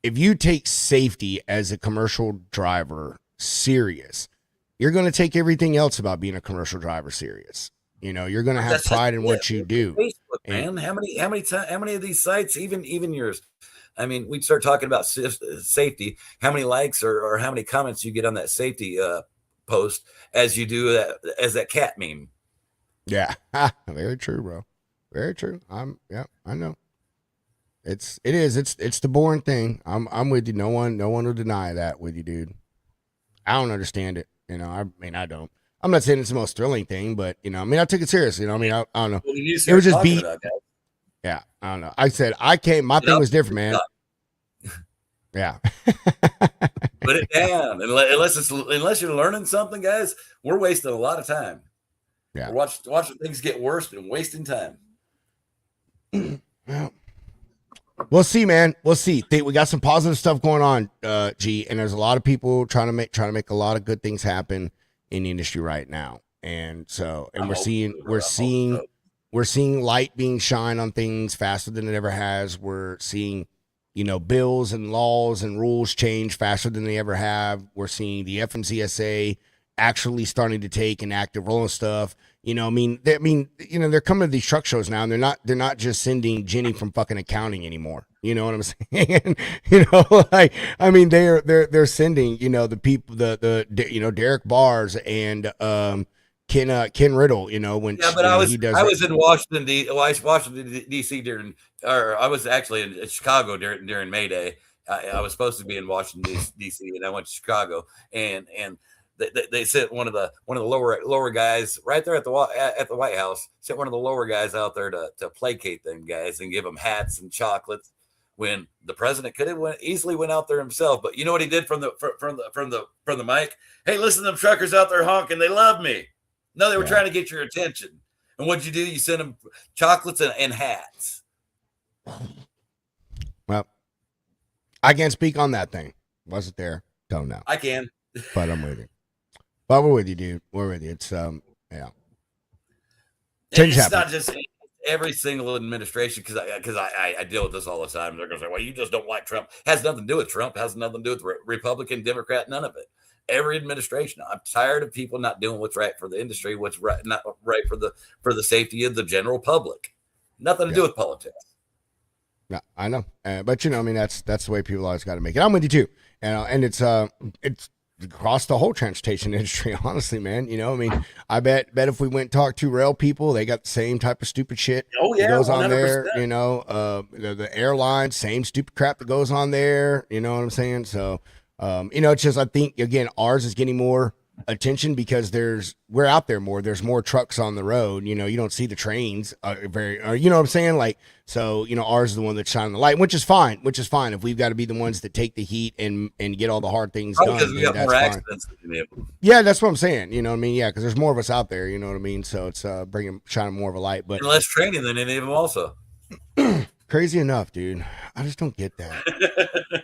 B: if you take safety as a commercial driver serious, you're going to take everything else about being a commercial driver serious. You know, you're going to have pride in what you do.
F: Facebook, man. How many of these sites, even yours? I mean, we'd start talking about safety. How many likes or how many comments you get on that safety post as you do that cat meme?
B: Yeah, very true, bro. Very true. I know. It's the boring thing. I'm with you. No one will deny that with you, dude. I don't understand it. You know, I mean, I don't. I'm not saying it's the most thrilling thing, but you know, I mean, I took it seriously. You know, I mean, I don't know. It was just beat. Yeah, I don't know. I said I came. My thing was different, man. Yeah.
F: Put it down. Unless you're learning something, guys, we're wasting a lot of time.
B: Yeah.
F: We're watching things get worse and wasting time.
B: Well, we'll see, man. We'll see. We got some positive stuff going on, G, and there's a lot of people trying to make a lot of good things happen in the industry right now. And so, and we're seeing light being shined on things faster than it ever has. We're seeing, you know, bills and laws and rules change faster than they ever have. We're seeing the FMCSA actually starting to take an active role in stuff. You know, I mean, you know, they're coming to these truck shows now, and they're not just sending Jenny from fucking accounting anymore. You know what I'm saying? You know, like, I mean, they're sending, you know, the people, the you know, Derek Bars and Ken Riddle. You know, when
F: I was in Washington D.C. during, or I was actually in Chicago during May Day. I was supposed to be in Washington D.C. and I went to Chicago, and they sent one of the lower guys right there at the White House. Sent one of the lower guys out there to placate them guys and give them hats and chocolates. When the president could have easily went out there himself, but you know what he did from the mic? Hey, listen to them truckers out there honking. They love me. No, they were trying to get your attention. And what'd you do? You sent them chocolates and hats.
B: Well, I can't speak on that thing. Wasn't there? Don't know.
F: I can.
B: But I'm with you. But we're with you, dude. We're with you. It's yeah.
F: Change it's not just every single administration, because I deal with this all the time. They're going to say, well, you just don't like Trump. Has nothing to do with Trump. Has nothing to do with Republican, Democrat, none of it. Every administration. I'm tired of people not doing what's right for the industry, what's right, not right for the safety of the general public. Nothing to do with politics.
B: No, I know, but I mean, that's the way people always got to make it. I'm with you too, and it's across the whole transportation industry. Honestly, man, I mean, I bet if we went and talked to rail people, they got the same type of stupid shit
F: Oh
B: that
F: yeah,
B: goes on
F: 100%.
B: there. The airlines, same stupid crap that goes on there. You know what I'm saying? So, it's just I think again ours is getting more attention because we're out there more. There's more trucks on the road. You don't see the trains you know what I'm saying? Like, so, ours is the one that's shining the light, which is fine. If we've got to be the ones that take the heat and get all the hard things
F: Probably
B: done,
F: because we
B: then
F: got
B: that's
F: more
B: fine.
F: accidents than you do.
B: Yeah, that's what I'm saying. You know what I mean? Yeah, because there's more of us out there. You know what I mean? So it's shining more of a light. But
F: And less training than any of them also.
B: crazy enough, dude. I just don't get that.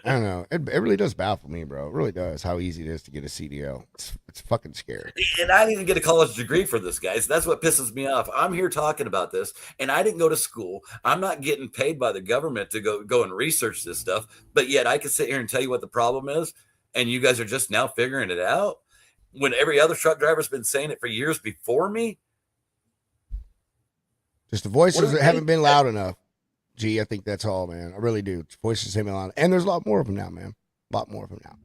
B: I don't know. It really does baffle me, bro. It really does how easy it is to get a CDL. It's fucking scary.
F: And I didn't get a college degree for this, guys. That's what pisses me off. I'm here talking about this, and I didn't go to school. I'm not getting paid by the government to go and research this stuff, but yet I can sit here and tell you what the problem is, and you guys are just now figuring it out when every other truck driver's been saying it for years before me.
B: Just the voices that haven't been loud enough. Gee, I think that's all, man. I really do. Voices haven't been loud, and there's a lot more of them now, man. A lot more of them now.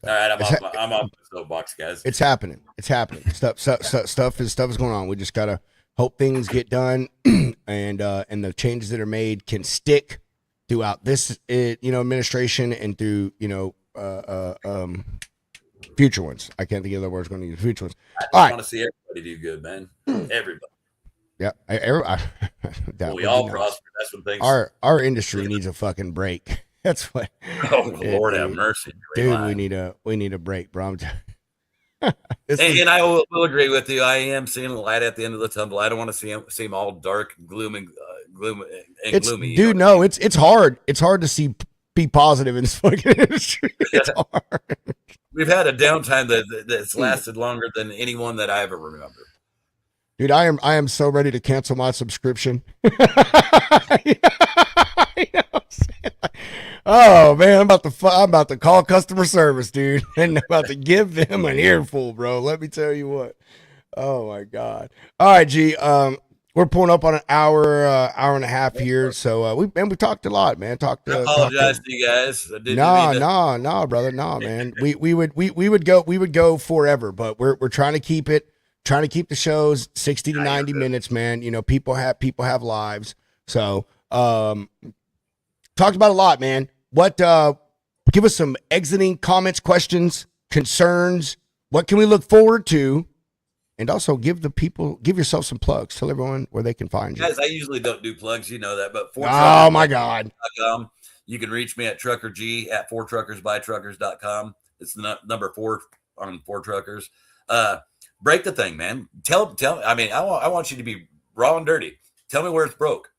F: All right, I'm off the soapbox, guys.
B: It's happening. Stuff is going on. We just gotta hope things get done, and the changes that are made can stick throughout this administration and through future ones. I can't think of the words going to use. Future ones.
F: I want to see everybody do good, man. Everybody.
B: Yeah,
F: We all prosper. That's when things.
B: Our industry needs a fucking break. That's what.
F: Oh Lord, have mercy,
B: dude. We need a break, bro.
F: And I will agree with you. I am seeing a light at the end of the tunnel. I don't want to see them all dark, gloomy.
B: Dude, no, it's hard. It's hard to be positive in this fucking industry. It's hard.
F: We've had a downtime that's lasted longer than anyone that I ever remember.
B: Dude, I am so ready to cancel my subscription. Oh man, I'm about to call customer service, dude, and I'm about to give them an earful, bro. Let me tell you what. Oh my god. All right, G. We're pulling up on an hour and a half here, so we talked a lot, man. I
F: apologize to you guys.
B: No, brother, no, man. We would go forever, but we're trying to keep it. Trying to keep the shows 60 to 90 minutes, man. People have lives. So, talked about a lot, man. Give us some exiting comments, questions, concerns. What can we look forward to? And also give yourself some plugs. Tell everyone where they can find you.
F: Guys, I usually don't do plugs, you know that, but
B: oh my God.
F: You can reach me at truckerg at 4truckersbytruckers.com. It's the number 4 on 4 truckers. Break the thing, man. Tell. I mean, I want you to be raw and dirty. Tell me where it's broke.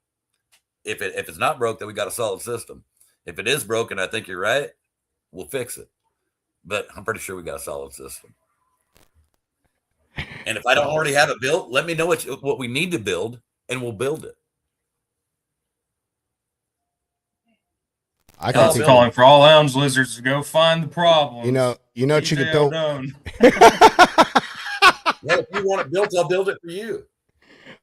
F: If it's not broke, then we got a solid system. If it is broken, I think you're right. We'll fix it. But I'm pretty sure we got a solid system. And if I don't already have it built, let me know what we need to build, and we'll build it.
C: I'm calling for all lounge lizards to go find the problem.
B: You know, Chicago.
F: Yeah, if you want it built, I'll build it for you.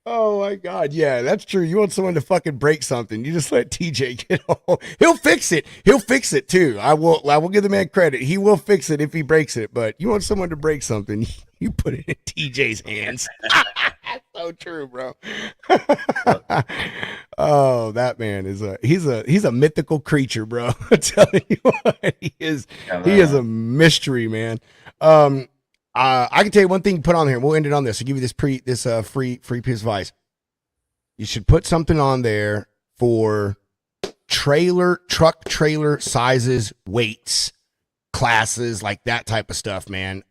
B: Oh my God, yeah, that's true. You want someone to fucking break something, you just let TJ get home. He'll fix it. He'll fix it too. I will give the man credit. He will fix it if he breaks it. But you want someone to break something, you put it in TJ's hands. So true, bro. Oh, that man is he's a mythical creature, bro. I'm telling you what, he is a mystery, man. I can tell you one thing to put on here. We'll end it on this. I'll give you this free piece of advice. You should put something on there for truck trailer sizes, weights, classes, like that type of stuff, man.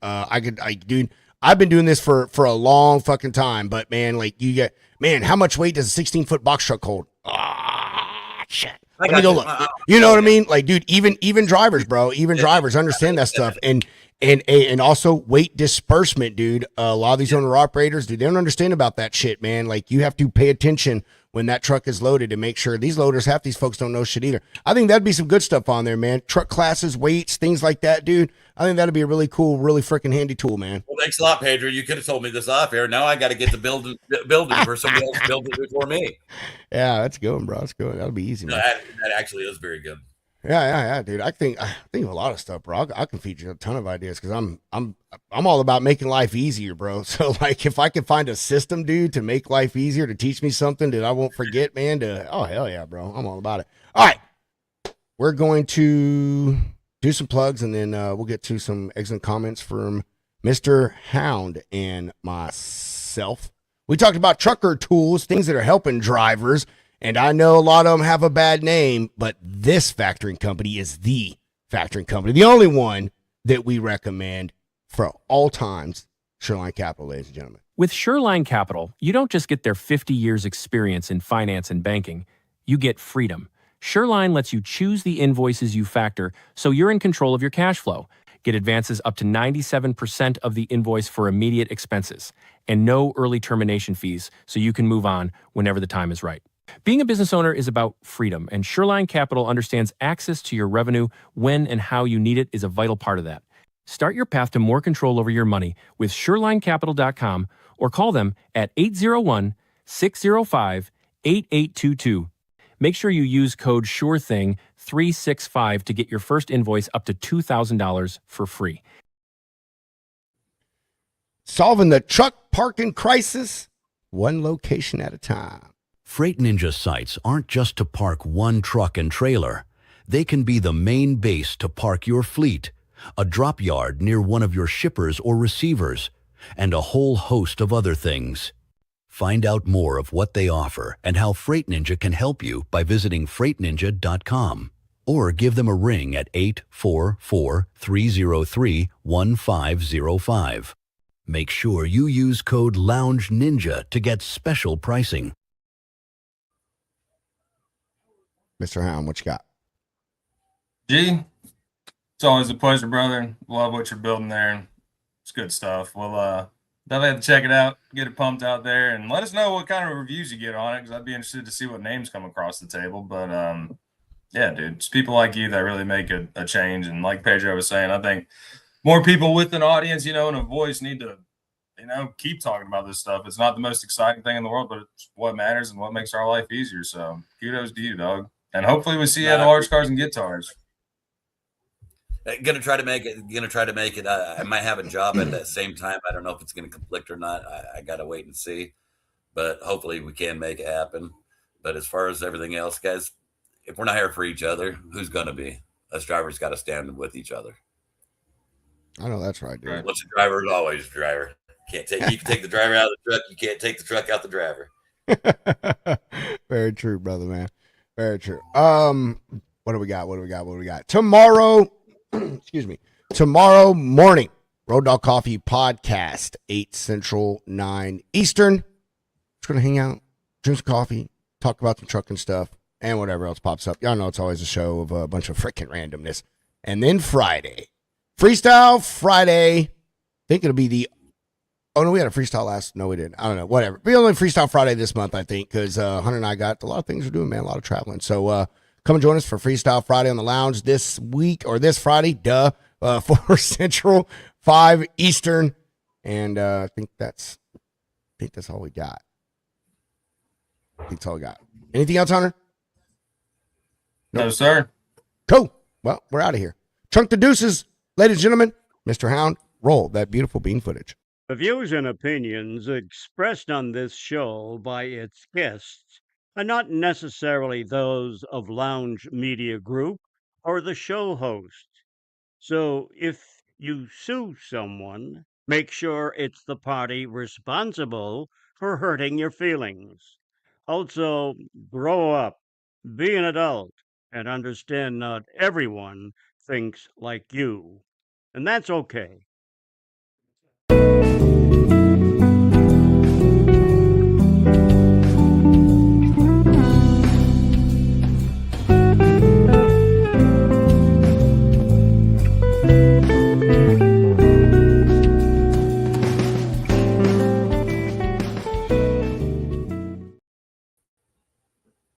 B: Dude, I've been doing this for a long fucking time, but man, like how much weight does a 16-foot box truck hold? Shit. Let me go look. You know what I mean? Like, dude, even drivers, bro, drivers understand that stuff. And And also weight disbursement, dude. A lot of these owner operators, dude, they don't understand about that shit, man. Like you have to pay attention when that truck is loaded to make sure these loaders, half these folks don't know shit either. I think that'd be some good stuff on there, man. Truck classes, weights, things like that, dude. I think that'd be a really cool, really freaking handy tool, man.
F: Well, thanks a lot, Pedro. You could have told me this off air. Now I got to get to building for somebody else to build it before me.
B: Yeah, that's good, bro. That's good. That'll be easy, man.
F: That actually is very good.
B: Yeah, dude. I think of a lot of stuff, bro. I can feed you a ton of ideas because I'm all about making life easier, bro. So like, if I can find a system, dude, to make life easier, to teach me something that I won't forget, man. Oh hell yeah, bro. I'm all about it. All right, we're going to do some plugs and then we'll get to some excellent comments from Mr. Hound and myself. We talked about trucker tools, things that are helping drivers. And I know a lot of them have a bad name, but this factoring company is the factoring company, the only one that we recommend for all times. Sureline Capital, ladies and gentlemen.
G: With Sureline Capital, you don't just get their 50 years experience in finance and banking, you get freedom. Sureline lets you choose the invoices you factor, so you're in control of your cash flow. Get advances up to 97% of the invoice for immediate expenses, and no early termination fees, so you can move on whenever the time is right. Being a business owner is about freedom, and Sureline Capital understands access to your revenue when and how you need it is a vital part of that. Start your path to more control over your money with SurelineCapital.com or call them at 801-605-8822. Make sure you use code SURETHING365 to get your first invoice up to $2,000 for free.
B: Solving the truck parking crisis, one location at a time.
D: Freight Ninja sites aren't just to park one truck and trailer. They can be the main base to park your fleet, a drop yard near one of your shippers or receivers, and a whole host of other things. Find out more of what they offer and how Freight Ninja can help you by visiting freightninja.com or give them a ring at 844-303-1505. Make sure you use code LOUNGENINJA to get special pricing.
B: Mr. Hound, what you got?
C: G, it's always a pleasure, brother. Love what you're building there. It's good stuff. Well, definitely have to check it out, get it pumped out there, and let us know what kind of reviews you get on it, because I'd be interested to see what names come across the table. But yeah, dude, it's people like you that really make a change. And like Pedro was saying, I think more people with an audience, and a voice need to, keep talking about this stuff. It's not the most exciting thing in the world, but it's what matters and what makes our life easier. So kudos to you, dog. And hopefully we see you at large cars and guitars.
F: Gonna try to make it. I might have a job at that same time. I don't know if it's gonna conflict or not. I gotta wait and see, but hopefully we can make it happen. But as far as everything else, guys, if we're not here for each other, who's gonna be? Us drivers got to stand with each other.
B: I know that's right, dude.
F: What's a driver is always a driver. You can take the driver out of the truck. You can't take the truck out the driver.
B: Very true, brother, man. Very true. What do we got? Tomorrow, excuse me. Tomorrow morning, Road Dog Coffee podcast, 8 Central, 9 Eastern. Just gonna hang out, drink some coffee, talk about some trucking stuff, and whatever else pops up. Y'all know it's always a show of a bunch of freaking randomness. And then Friday, Freestyle Friday. I think it'll be oh, no, we had a freestyle last. No, we didn't. I don't know. Whatever. We only Freestyle Friday this month, I think, because Hunter and I got a lot of things to do, man. A lot of traveling. So come and join us for Freestyle Friday on the lounge this week, or this Friday, 4 Central, 5 Eastern. And I think that's all we got. Anything else, Hunter?
C: No, sir.
B: Cool. Well, we're out of here. Chunk the deuces, ladies and gentlemen. Mr. Hound, roll that beautiful bean footage.
A: The views and opinions expressed on this show by its guests are not necessarily those of Lounge Media Group or the show host. So if you sue someone, make sure it's the party responsible for hurting your feelings. Also, grow up, be an adult, and understand not everyone thinks like you. And that's okay.